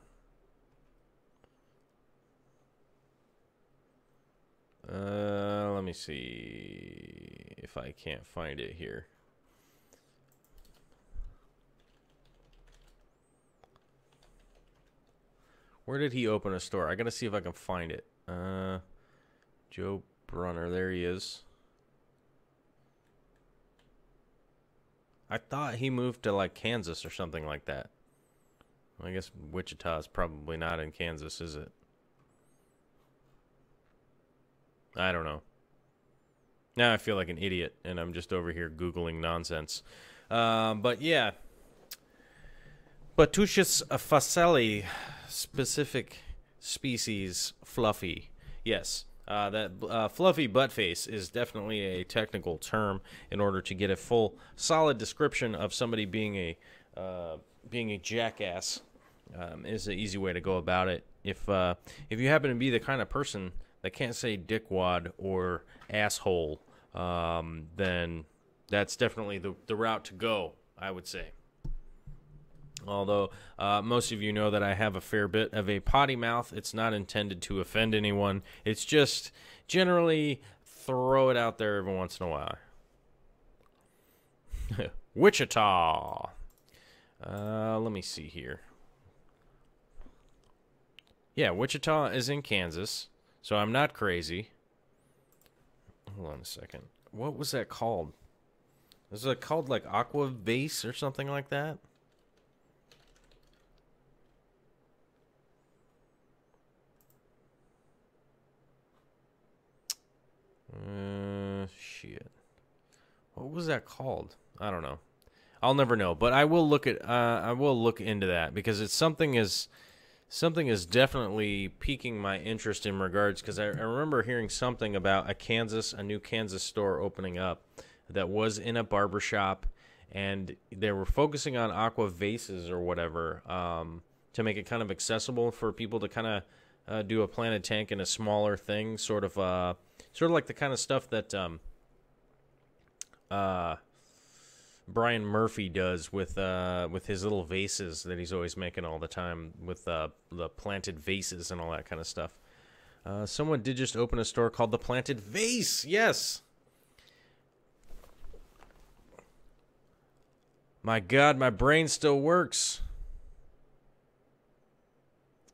Let me see if I can't find it here. Where did he open a store? I gotta see if I can find it. Joe Brunner, there he is. I thought he moved to Kansas or something like that. I guess Wichita is probably not in Kansas, is it? I don't know. Now I feel like an idiot, and I'm just over here Googling nonsense. But yeah. Batuchus facelli, specific species, fluffy. Yes, that fluffy butt face is definitely a technical term in order to get a full, solid description of somebody being a jackass. Is the easy way to go about it. if you happen to be the kind of person that can't say dickwad or asshole, then that's definitely the route to go, I would say. Although most of you know that I have a fair bit of a potty mouth, it's not intended to offend anyone. It's just generally throw it out there every once in a while. Wichita. Let me see here. Yeah, Wichita is in Kansas, so I'm not crazy. Hold on a second. What was that called? Was it called like Aqua Vase or something like that? Shit. What was that called? I don't know. I'll never know, but I will look into that because it's something is definitely piquing my interest in regards, because I remember hearing something about a new Kansas store opening up that was in a barbershop, and they were focusing on aqua vases or whatever, to make it kind of accessible for people to kind of do a planted tank in a smaller thing, sort of like the kind of stuff that Brian Murphy does with his little vases that he's always making all the time, with the planted vases and all that kind of stuff. Someone did just open a store called The Planted Vase. Yes. My God, my brain still works.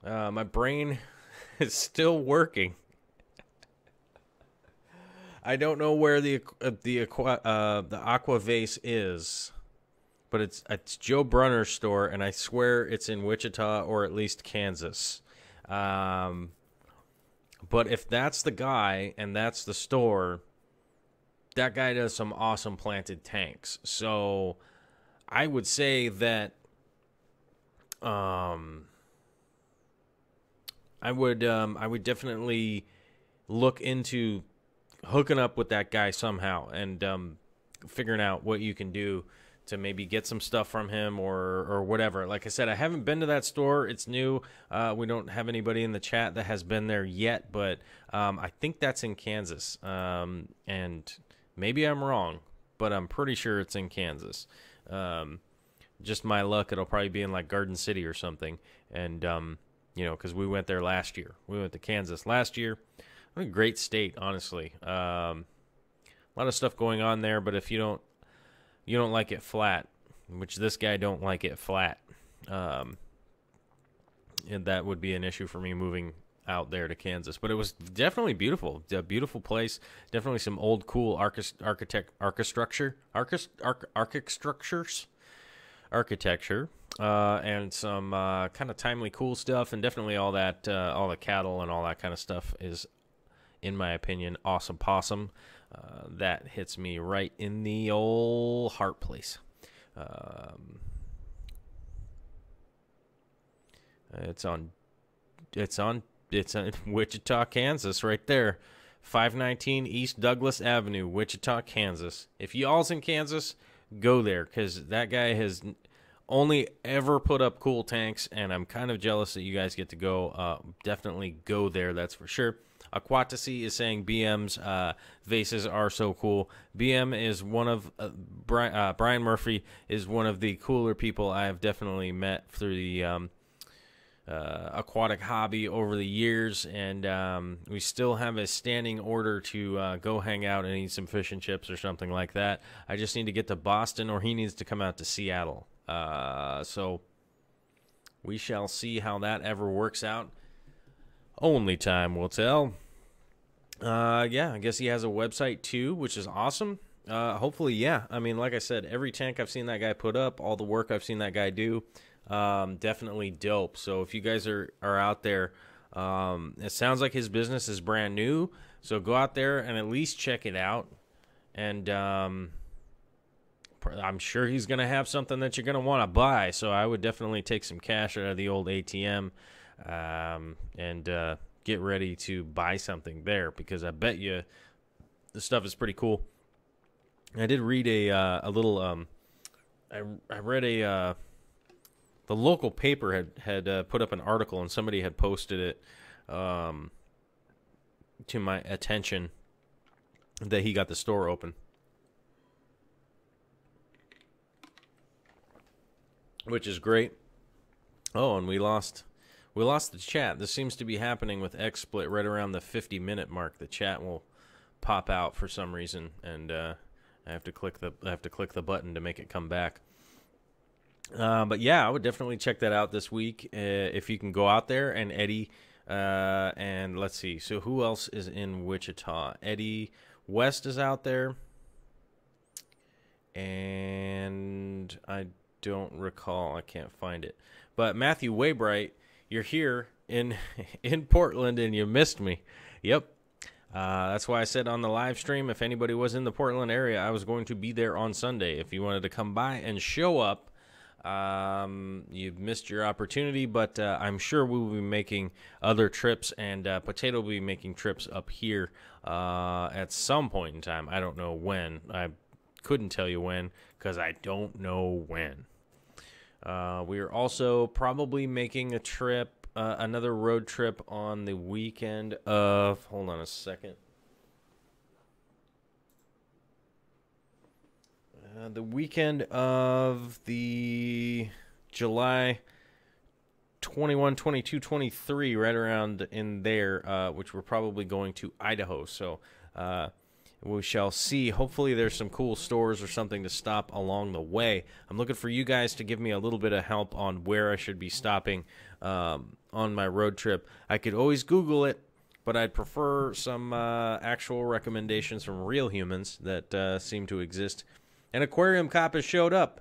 My brain is still working. I don't know where the Aqua Vase is, but it's Joe Brunner's store, and I swear it's in Wichita or at least Kansas. But if that's the guy and that's the store, that guy does some awesome planted tanks. So I would say that I would definitely look into hooking up with that guy somehow and figuring out what you can do to maybe get some stuff from him or whatever. Like I said, I haven't been to that store. It's new. We don't have anybody in the chat that has been there yet, but I think that's in Kansas. And maybe I'm wrong, but I'm pretty sure it's in Kansas. Just my luck, it'll probably be in like Garden City or something. And, because we went there last year. We went to Kansas last year. What a great state, honestly. A lot of stuff going on there, but if you don't like it flat, which this guy don't like it flat, and that would be an issue for me moving out there to Kansas. But it was definitely beautiful. A beautiful place. Definitely some old cool architecture, and some kind of timely cool stuff, and definitely all that all the cattle and all that kind of stuff is, in my opinion, awesome possum. That hits me right in the old heart place. It's on Wichita, Kansas, right there. 519 East Douglas Avenue, Wichita, Kansas. If y'all's in Kansas, go there, because that guy has only ever put up cool tanks, and I'm kind of jealous that you guys get to go. Definitely go there, that's for sure. Aquatacy is saying BM's vases are so cool. BM is one of Brian Murphy is one of the cooler people I have definitely met through the aquatic hobby over the years, and we still have a standing order to go hang out and eat some fish and chips or something like that. I just need to get to Boston, or he needs to come out to Seattle. So we shall see how that ever works out. Only time will tell. Yeah, I guess he has a website too, which is awesome. Hopefully, yeah. I mean, like I said, every tank I've seen that guy put up, all the work I've seen that guy do, definitely dope. So if you guys are out there, it sounds like his business is brand new. So go out there and at least check it out. And I'm sure he's going to have something that you're going to want to buy. So I would definitely take some cash out of the old ATM and get ready to buy something there, because I bet you the stuff is pretty cool. I did read a little I read a the local paper had put up an article, and somebody had posted it to my attention that he got the store open, which is great. Oh, and we lost the chat. This seems to be happening with XSplit right around the 50-minute mark. The chat will pop out for some reason, and I have to click the button to make it come back. But yeah, I would definitely check that out this week if you can go out there. And Eddie, and let's see. So who else is in Wichita? Eddie West is out there, and I don't recall. I can't find it. But Matthew Waybright, you're here in Portland, and you missed me. Yep. That's why I said on the live stream, if anybody was in the Portland area, I was going to be there on Sunday. If you wanted to come by and show up, you've missed your opportunity, but I'm sure we will be making other trips, and Potato will be making trips up here at some point in time. I don't know when. I couldn't tell you when because I don't know when. We are also probably making a trip, another road trip on the weekend of, hold on a second. The weekend of the July 21, 22, 23, right around in there, which we're probably going to Idaho. So we shall see. Hopefully there's some cool stores or something to stop along the way. I'm looking for you guys to give me a little bit of help on where I should be stopping on my road trip. I could always Google it, but I'd prefer some actual recommendations from real humans that seem to exist. And Aquarium Cop has showed up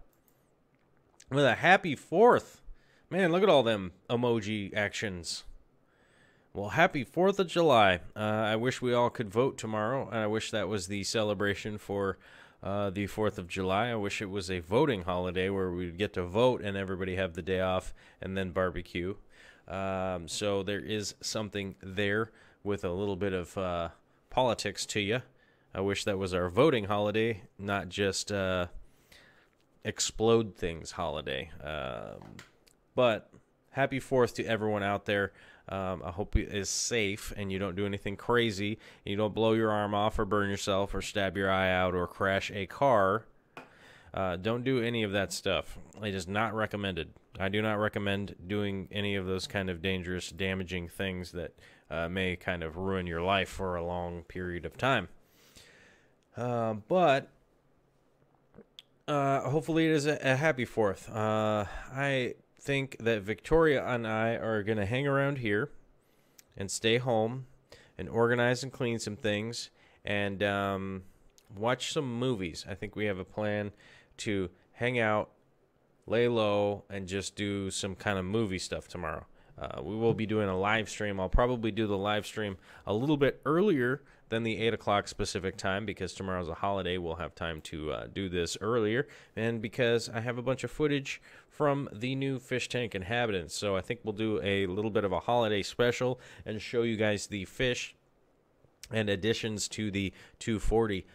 with a happy 4th. Man, look at all them emoji actions. Well, happy 4th of July. I wish we all could vote tomorrow. And I wish that was the celebration for the 4th of July. I wish it was a voting holiday where we'd get to vote and everybody have the day off and then barbecue. So there is something there with a little bit of politics to you. I wish that was our voting holiday, not just explode things holiday. But happy 4th to everyone out there. I hope it is safe and you don't do anything crazy. You don't blow your arm off or burn yourself or stab your eye out or crash a car. Don't do any of that stuff. It is not recommended. I do not recommend doing any of those kind of dangerous, damaging things that may kind of ruin your life for a long period of time. But hopefully it is a happy 4th. I think that Victoria and I are going to hang around here and stay home and organize and clean some things and watch some movies. I think we have a plan to hang out, lay low, and just do some kind of movie stuff tomorrow. We will be doing a live stream. I'll probably do the live stream a little bit earlier than the 8 o'clock specific time because tomorrow's a holiday. We'll have time to do this earlier, and because I have a bunch of footage from the new fish tank inhabitants. So I think we'll do a little bit of a holiday special and show you guys the fish and additions to the 240.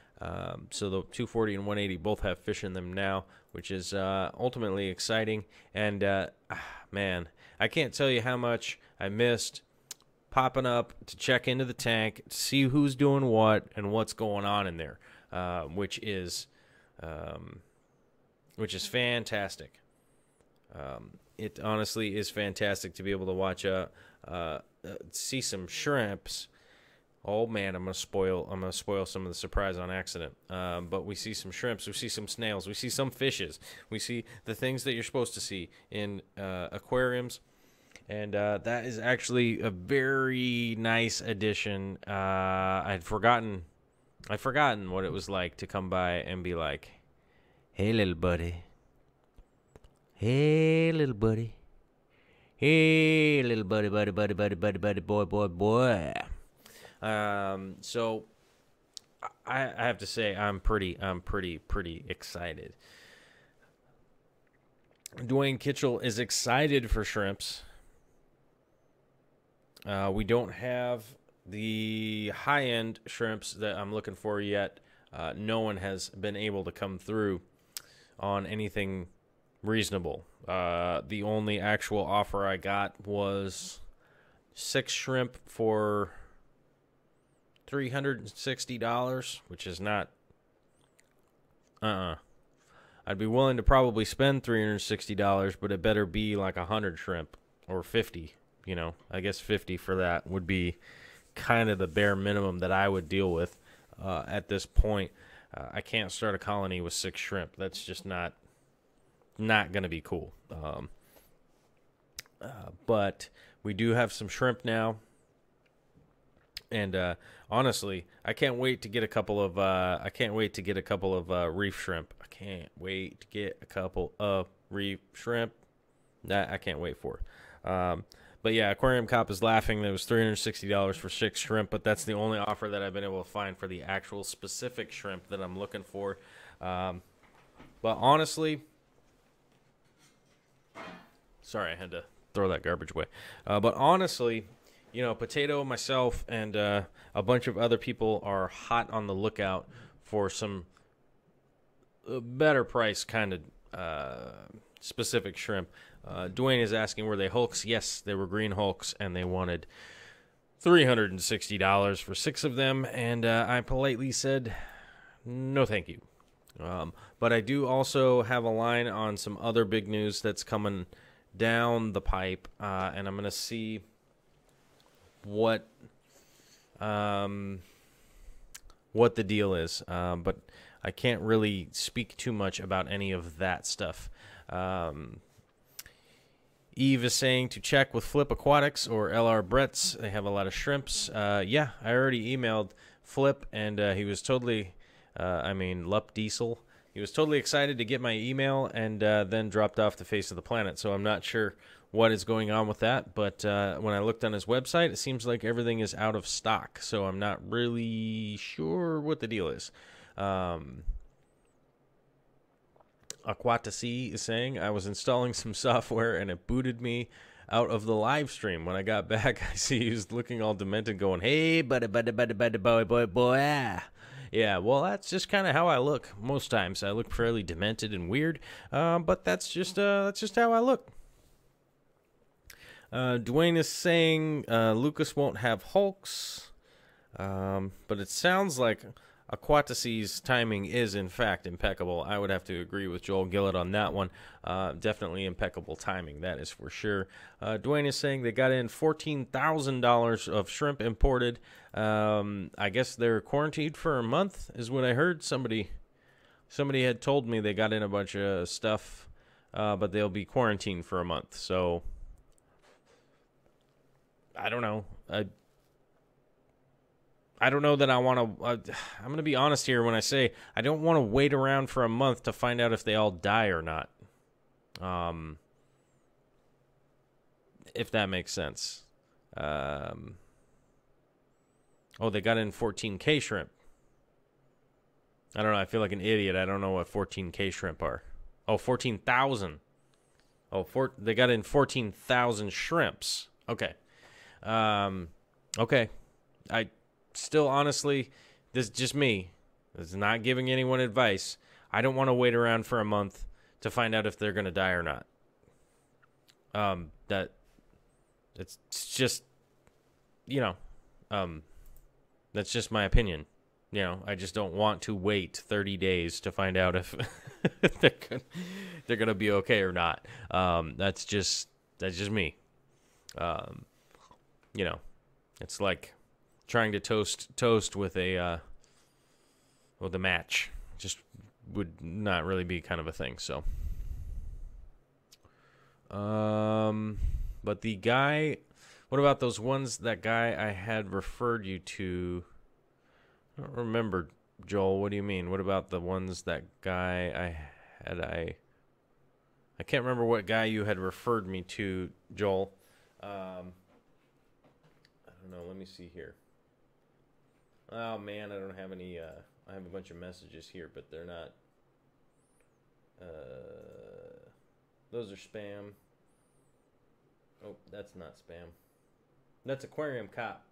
So the 240 and 180 both have fish in them now, which is ultimately exciting. And man, I can't tell you how much I missed popping up to check into the tank to see who's doing what and what's going on in there, which is fantastic. It honestly is fantastic to be able to watch see some shrimps. Oh man, I'm gonna spoil some of the surprise on accident. But we see some shrimps, we see some snails, we see some fishes, we see the things that you're supposed to see in aquariums. And that is actually a very nice addition. I'd forgotten what it was like to come by and be like, "Hey, little buddy. Hey, little buddy. Hey, little buddy, boy." So I have to say I'm pretty excited. Dwayne Kitchell is excited for shrimps. We don't have the high-end shrimps that I'm looking for yet. No one has been able to come through on anything reasonable. The only actual offer I got was 6 shrimp for $360, which is not. I'd be willing to probably spend $360, but it better be like 100 shrimp or 50. You know, I guess 50 for that would be kind of the bare minimum that I would deal with at this point. I can't start a colony with 6 shrimp. That's just not going to be cool. But we do have some shrimp now. And honestly, I can't wait to get a couple of reef shrimp. I can't wait to get a couple of reef shrimp. That I can't wait for. But yeah, Aquarium Cop is laughing. That was $360 for 6 shrimp, but that's the only offer that I've been able to find for the actual specific shrimp that I'm looking for. But honestly, sorry, I had to throw that garbage away. But honestly, you know, Potato, myself, and a bunch of other people are hot on the lookout for some better price kind of specific shrimp. Dwayne is asking, were they Hulks? Yes, they were green Hulks, and they wanted $360 for 6 of them, and I politely said, no thank you. But I do also have a line on some other big news that's coming down the pipe, and I'm going to see what the deal is. But I can't really speak too much about any of that stuff. Eve is saying to check with Flip Aquatics or LR Brett's. They have a lot of shrimps. Yeah, I already emailed Flip, and he was totally, Lup Diesel. He was totally excited to get my email and then dropped off the face of the planet. So I'm not sure what is going on with that. But when I looked on his website, it seems like everything is out of stock. So I'm not really sure what the deal is. Aquatacy is saying, I was installing some software and it booted me out of the live stream. When I got back, I see he was looking all demented going, hey, buddy, boy. Yeah, well, that's just kind of how I look most times. I look fairly demented and weird, but that's just how I look. Dwayne is saying Lucas won't have Hulks, but it sounds like Aquatacy's timing is, in fact, impeccable. I would have to agree with Joel Gillett on that one. Definitely impeccable timing, that is for sure. Dwayne is saying they got in $14,000 of shrimp imported. I guess they're quarantined for a month, is what I heard. Somebody had told me they got in a bunch of stuff, but they'll be quarantined for a month. So, I don't know. I don't know that I want to. I'm going to be honest here when I say I don't want to wait around for a month to find out if they all die or not. If that makes sense. Oh, they got in 14K shrimp. I don't know. I feel like an idiot. I don't know what 14K shrimp are. Oh, 14,000. Oh, they got in 14,000 shrimps. Okay. Okay. Still, honestly, this is just me. This is not giving anyone advice. I don't want to wait around for a month to find out if they're going to die or not. It's just, that's just my opinion. I just don't want to wait 30 days to find out if they're going to be okay or not. That's just me. It's like trying to toast with a match. Just would not really be kind of a thing. So, but the guy, what about those ones? That guy I had referred you to. I don't remember, Joel. What do you mean? What about the ones that guy I can't remember what guy you had referred me to, Joel. I don't know. Let me see here. Oh, man, I don't have any, I have a bunch of messages here, but they're not, those are spam. Oh, that's not spam. That's Aquarium Cop.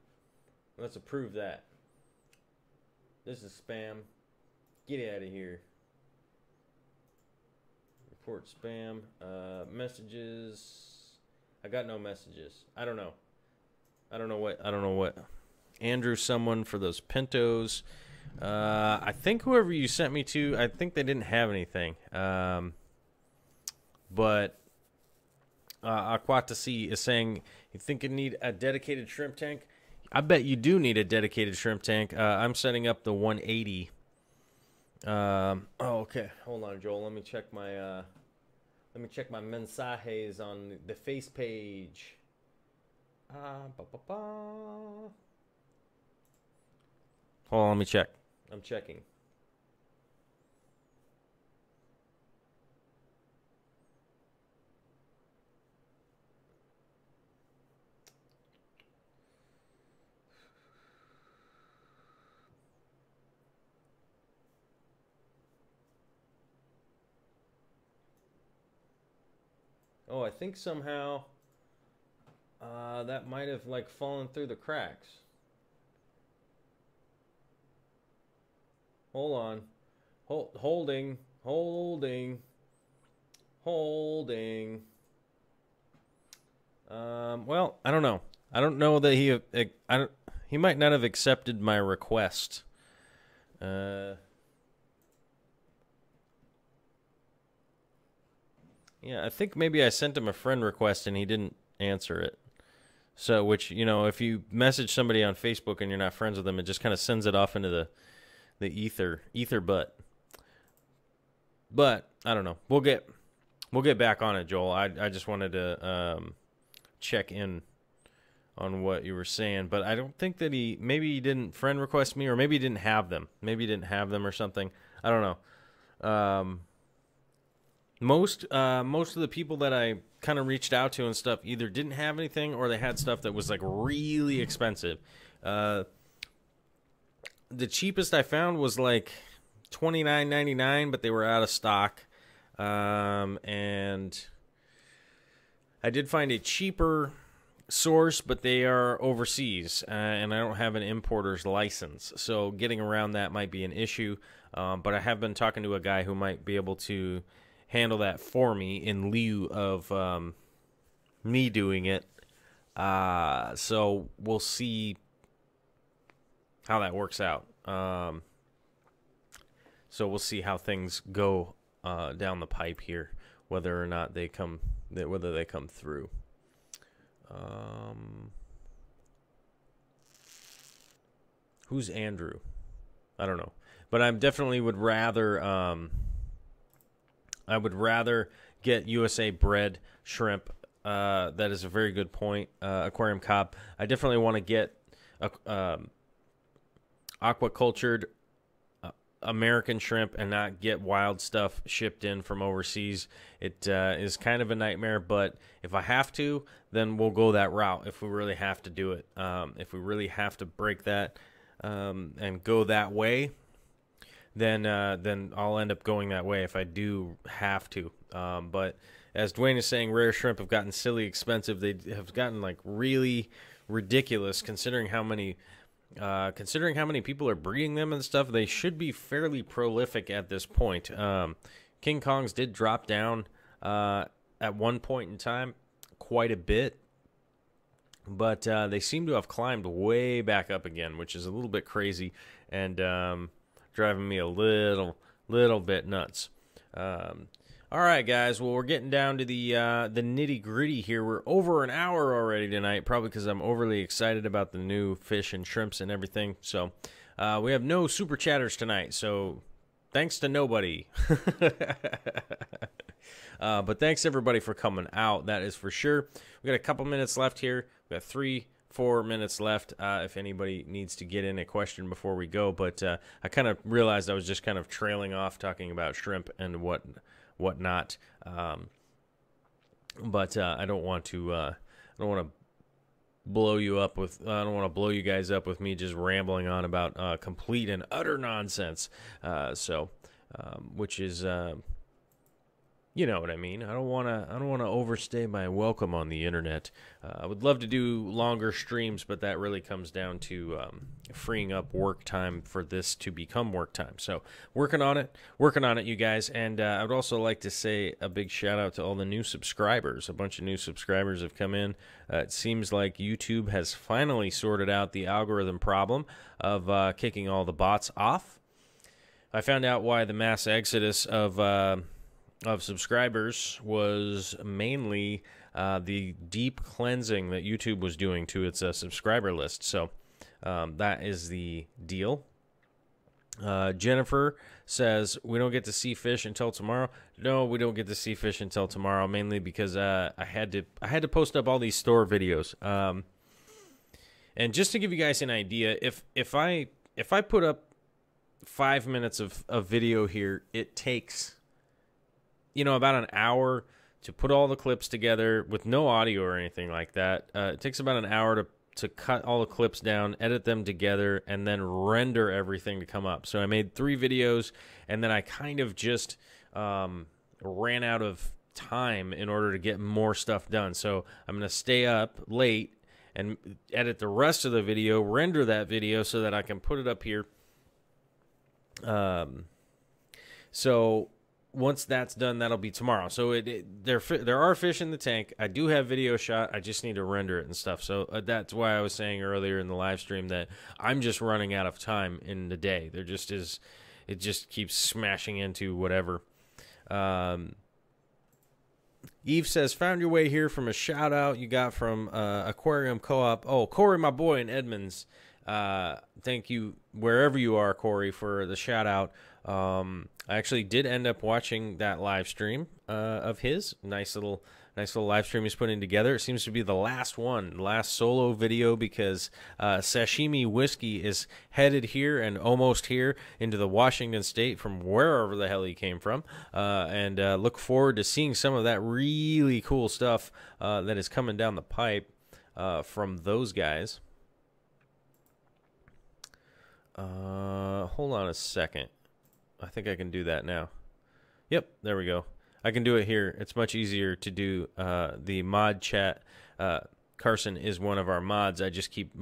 Let's approve that. This is spam. Get out of here. Report spam. Messages. I got no messages. I don't know. I don't know what. Andrew, someone for those Pintos. I think whoever you sent me to, I think they didn't have anything. But Aquatasi is saying, you think you need a dedicated shrimp tank? I bet you do need a dedicated shrimp tank. I'm setting up the 180. Okay. Hold on, Joel. Let me check my mensajes on the face page. Hold on, let me check. I'm checking. Oh, I think somehow that might have like fallen through the cracks. Hold on. Holding. Well, I don't know. I don't know that he might not have accepted my request. Yeah, I think maybe I sent him a friend request and he didn't answer it. So, which, you know, if you message somebody on Facebook and you're not friends with them, it just kind of sends it off into the ether butt. But I don't know. We'll get back on it, Joel. I just wanted to check in on what you were saying, but I don't think that maybe he didn't friend request me, or maybe he didn't have them. Maybe he didn't have them or something. I don't know. Most of the people that I kind of reached out to and stuff either didn't have anything or they had stuff that was like really expensive. The cheapest I found was like $29.99, but they were out of stock. And I did find a cheaper source, but they are overseas, and I don't have an importer's license, so getting around that might be an issue. But I have been talking to a guy who might be able to handle that for me in lieu of me doing it. So we'll see how that works out. So we'll see how things go down the pipe here, whether or not they come through. Who's Andrew? I don't know, but I definitely would rather. I would rather get USA bred shrimp. That is a very good point. Aquarium Cobb. I definitely want to get aquacultured American shrimp and not get wild stuff shipped in from overseas. It is kind of a nightmare, but if I have to, then we'll go that route if we really have to do it. If we really have to break that and go that way, then I'll end up going that way if I do have to. But as Dwayne is saying, rare shrimp have gotten silly expensive. They have gotten like really ridiculous considering how many people are breeding them and stuff. They should be fairly prolific at this point. King Kongs did drop down at one point in time quite a bit, but they seem to have climbed way back up again, which is a little bit crazy and driving me a little bit nuts. All right, guys. Well, we're getting down to the nitty gritty here. We're over an hour already tonight, probably because I'm overly excited about the new fish and shrimps and everything. So we have no super chatters tonight. So thanks to nobody. But thanks everybody for coming out. That is for sure. We got a couple minutes left here. We got 3-4 minutes left. If anybody needs to get in a question before we go, but I kind of realized I was just kind of trailing off talking about shrimp and whatnot, but I don't want to blow you up with. I don't want to blow you guys up with me just rambling on about complete and utter nonsense. Which is you know what I mean. I don't want to overstay my welcome on the internet. I would love to do longer streams, but that really comes down to freeing up work time for this to become work time. So working on it, you guys. And I would also like to say a big shout out to all the new subscribers. A bunch of new subscribers have come in. It seems like YouTube has finally sorted out the algorithm problem of kicking all the bots off. I found out why the mass exodus of subscribers was mainly the deep cleansing that YouTube was doing to its subscriber list. So that is the deal. Jennifer says, we don't get to see fish until tomorrow. No, we don't get to see fish until tomorrow, mainly because I had to post up all these store videos. And just to give you guys an idea, if I put up 5 minutes of video here, it takes about an hour to put all the clips together with no audio or anything like that. It takes about an hour to cut all the clips down, edit them together, and then render everything to come up. So I made 3 videos, and then I kind of just ran out of time in order to get more stuff done. So I'm going to stay up late and edit the rest of the video, render that video so that I can put it up here. So once that's done, that'll be tomorrow. So there are fish in the tank. I do have video shot. I just need to render it and stuff. So that's why I was saying earlier in the live stream that I'm just running out of time in the day. There just is, it just keeps smashing into whatever. Eve says, found your way here from a shout out you got from Aquarium Co-op. Oh, Corey, my boy in Edmonds. Thank you wherever you are, Corey, for the shout out. I actually did end up watching that live stream of his. Nice little live stream he's putting together. It seems to be the last one, last solo video, because Sashimi Whiskey is headed here and almost here into the Washington State from wherever the hell he came from. And look forward to seeing some of that really cool stuff that is coming down the pipe from those guys. Hold on a second. I think I can do that now. Yep, there we go. I can do it here. It's much easier to do the mod chat. Carson is one of our mods. I just keep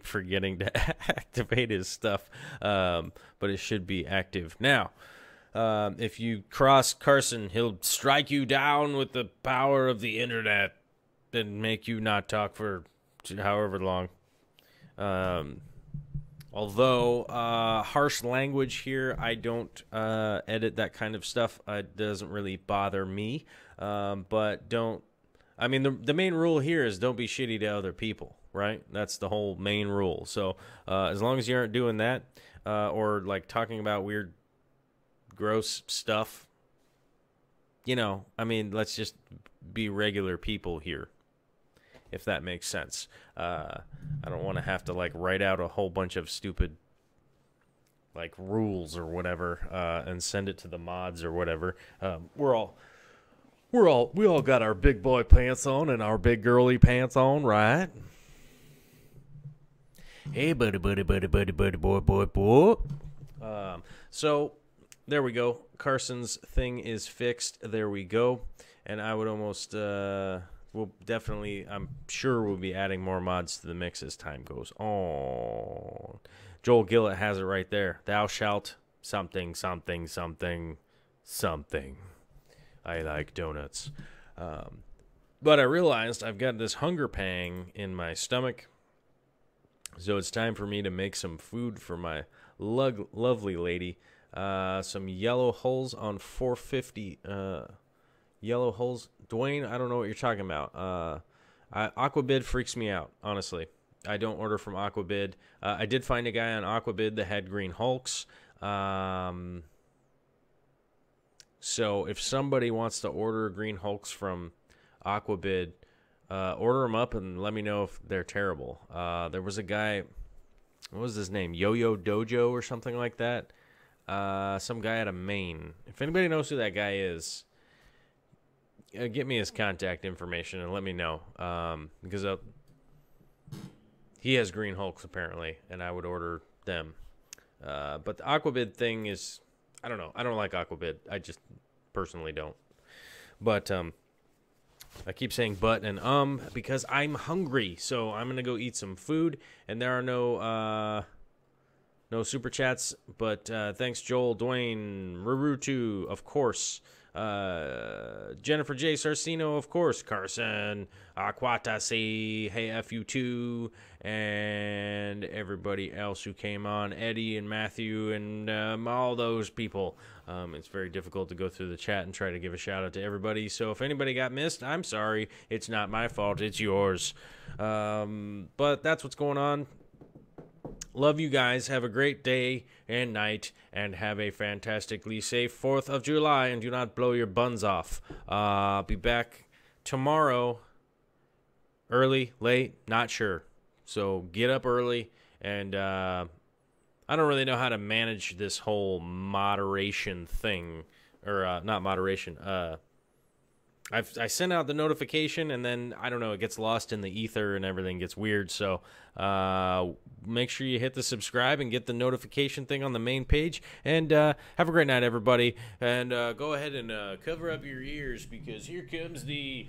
forgetting to activate his stuff, but it should be active now. If you cross Carson, he'll strike you down with the power of the internet and make you not talk for however long. Although harsh language here, I don't edit that kind of stuff. It doesn't really bother me. But don't, I mean, the main rule here is don't be shitty to other people, right? That's the whole main rule. So as long as you aren't doing that or like talking about weird, gross stuff, I mean, let's just be regular people here, if that makes sense. I don't want to have to like write out a whole bunch of stupid like rules or whatever and send it to the mods or whatever. We all got our big boy pants on and our big girly pants on, right? Hey, buddy, boy. So there we go. Carson's thing is fixed. There we go. And I would almost we'll definitely, I'm sure we'll be adding more mods to the mix as time goes on. Joel Gillett has it right there. Thou shalt something, something, something, something. I like donuts. But I realized I've got this hunger pang in my stomach. So it's time for me to make some food for my lovely lady. Some yellow hulls on 450. Yellow hulls. Dwayne, I don't know what you're talking about. Aquabid freaks me out, honestly. I don't order from Aquabid. I did find a guy on Aquabid that had green hulks. So if somebody wants to order green hulks from Aquabid, order them up and let me know if they're terrible. There was a guy, what was his name? Yo-Yo Dojo or something like that. Some guy out of Maine. If anybody knows who that guy is, get me his contact information and let me know. Because he has green hulks apparently, and I would order them. But the Aquabid thing is, I don't know. I don't like Aquabid. I just personally don't. But I keep saying but and because I'm hungry. So I'm going to go eat some food. And there are no super chats. But thanks, Joel, Dwayne, Rurutu, of course. Jennifer J. Sarcino, of course. Carson, Aquatasi, Hey FU2, and everybody else who came on. Eddie and Matthew and all those people. It's very difficult to go through the chat and try to give a shout out to everybody. So if anybody got missed, I'm sorry. It's not my fault. It's yours. But that's what's going on. Love you guys. Have a great day and night, and have a fantastically safe 4th of July, and do not blow your buns off. I'll be back tomorrow, early, late, not sure. So get up early, and I don't really know how to manage this whole moderation thing, or not moderation. I sent out the notification, and then, I don't know, it gets lost in the ether and everything gets weird. So make sure you hit the subscribe and get the notification thing on the main page. And have a great night, everybody. And go ahead and cover up your ears, because here comes the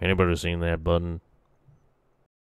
Anybody seen that button?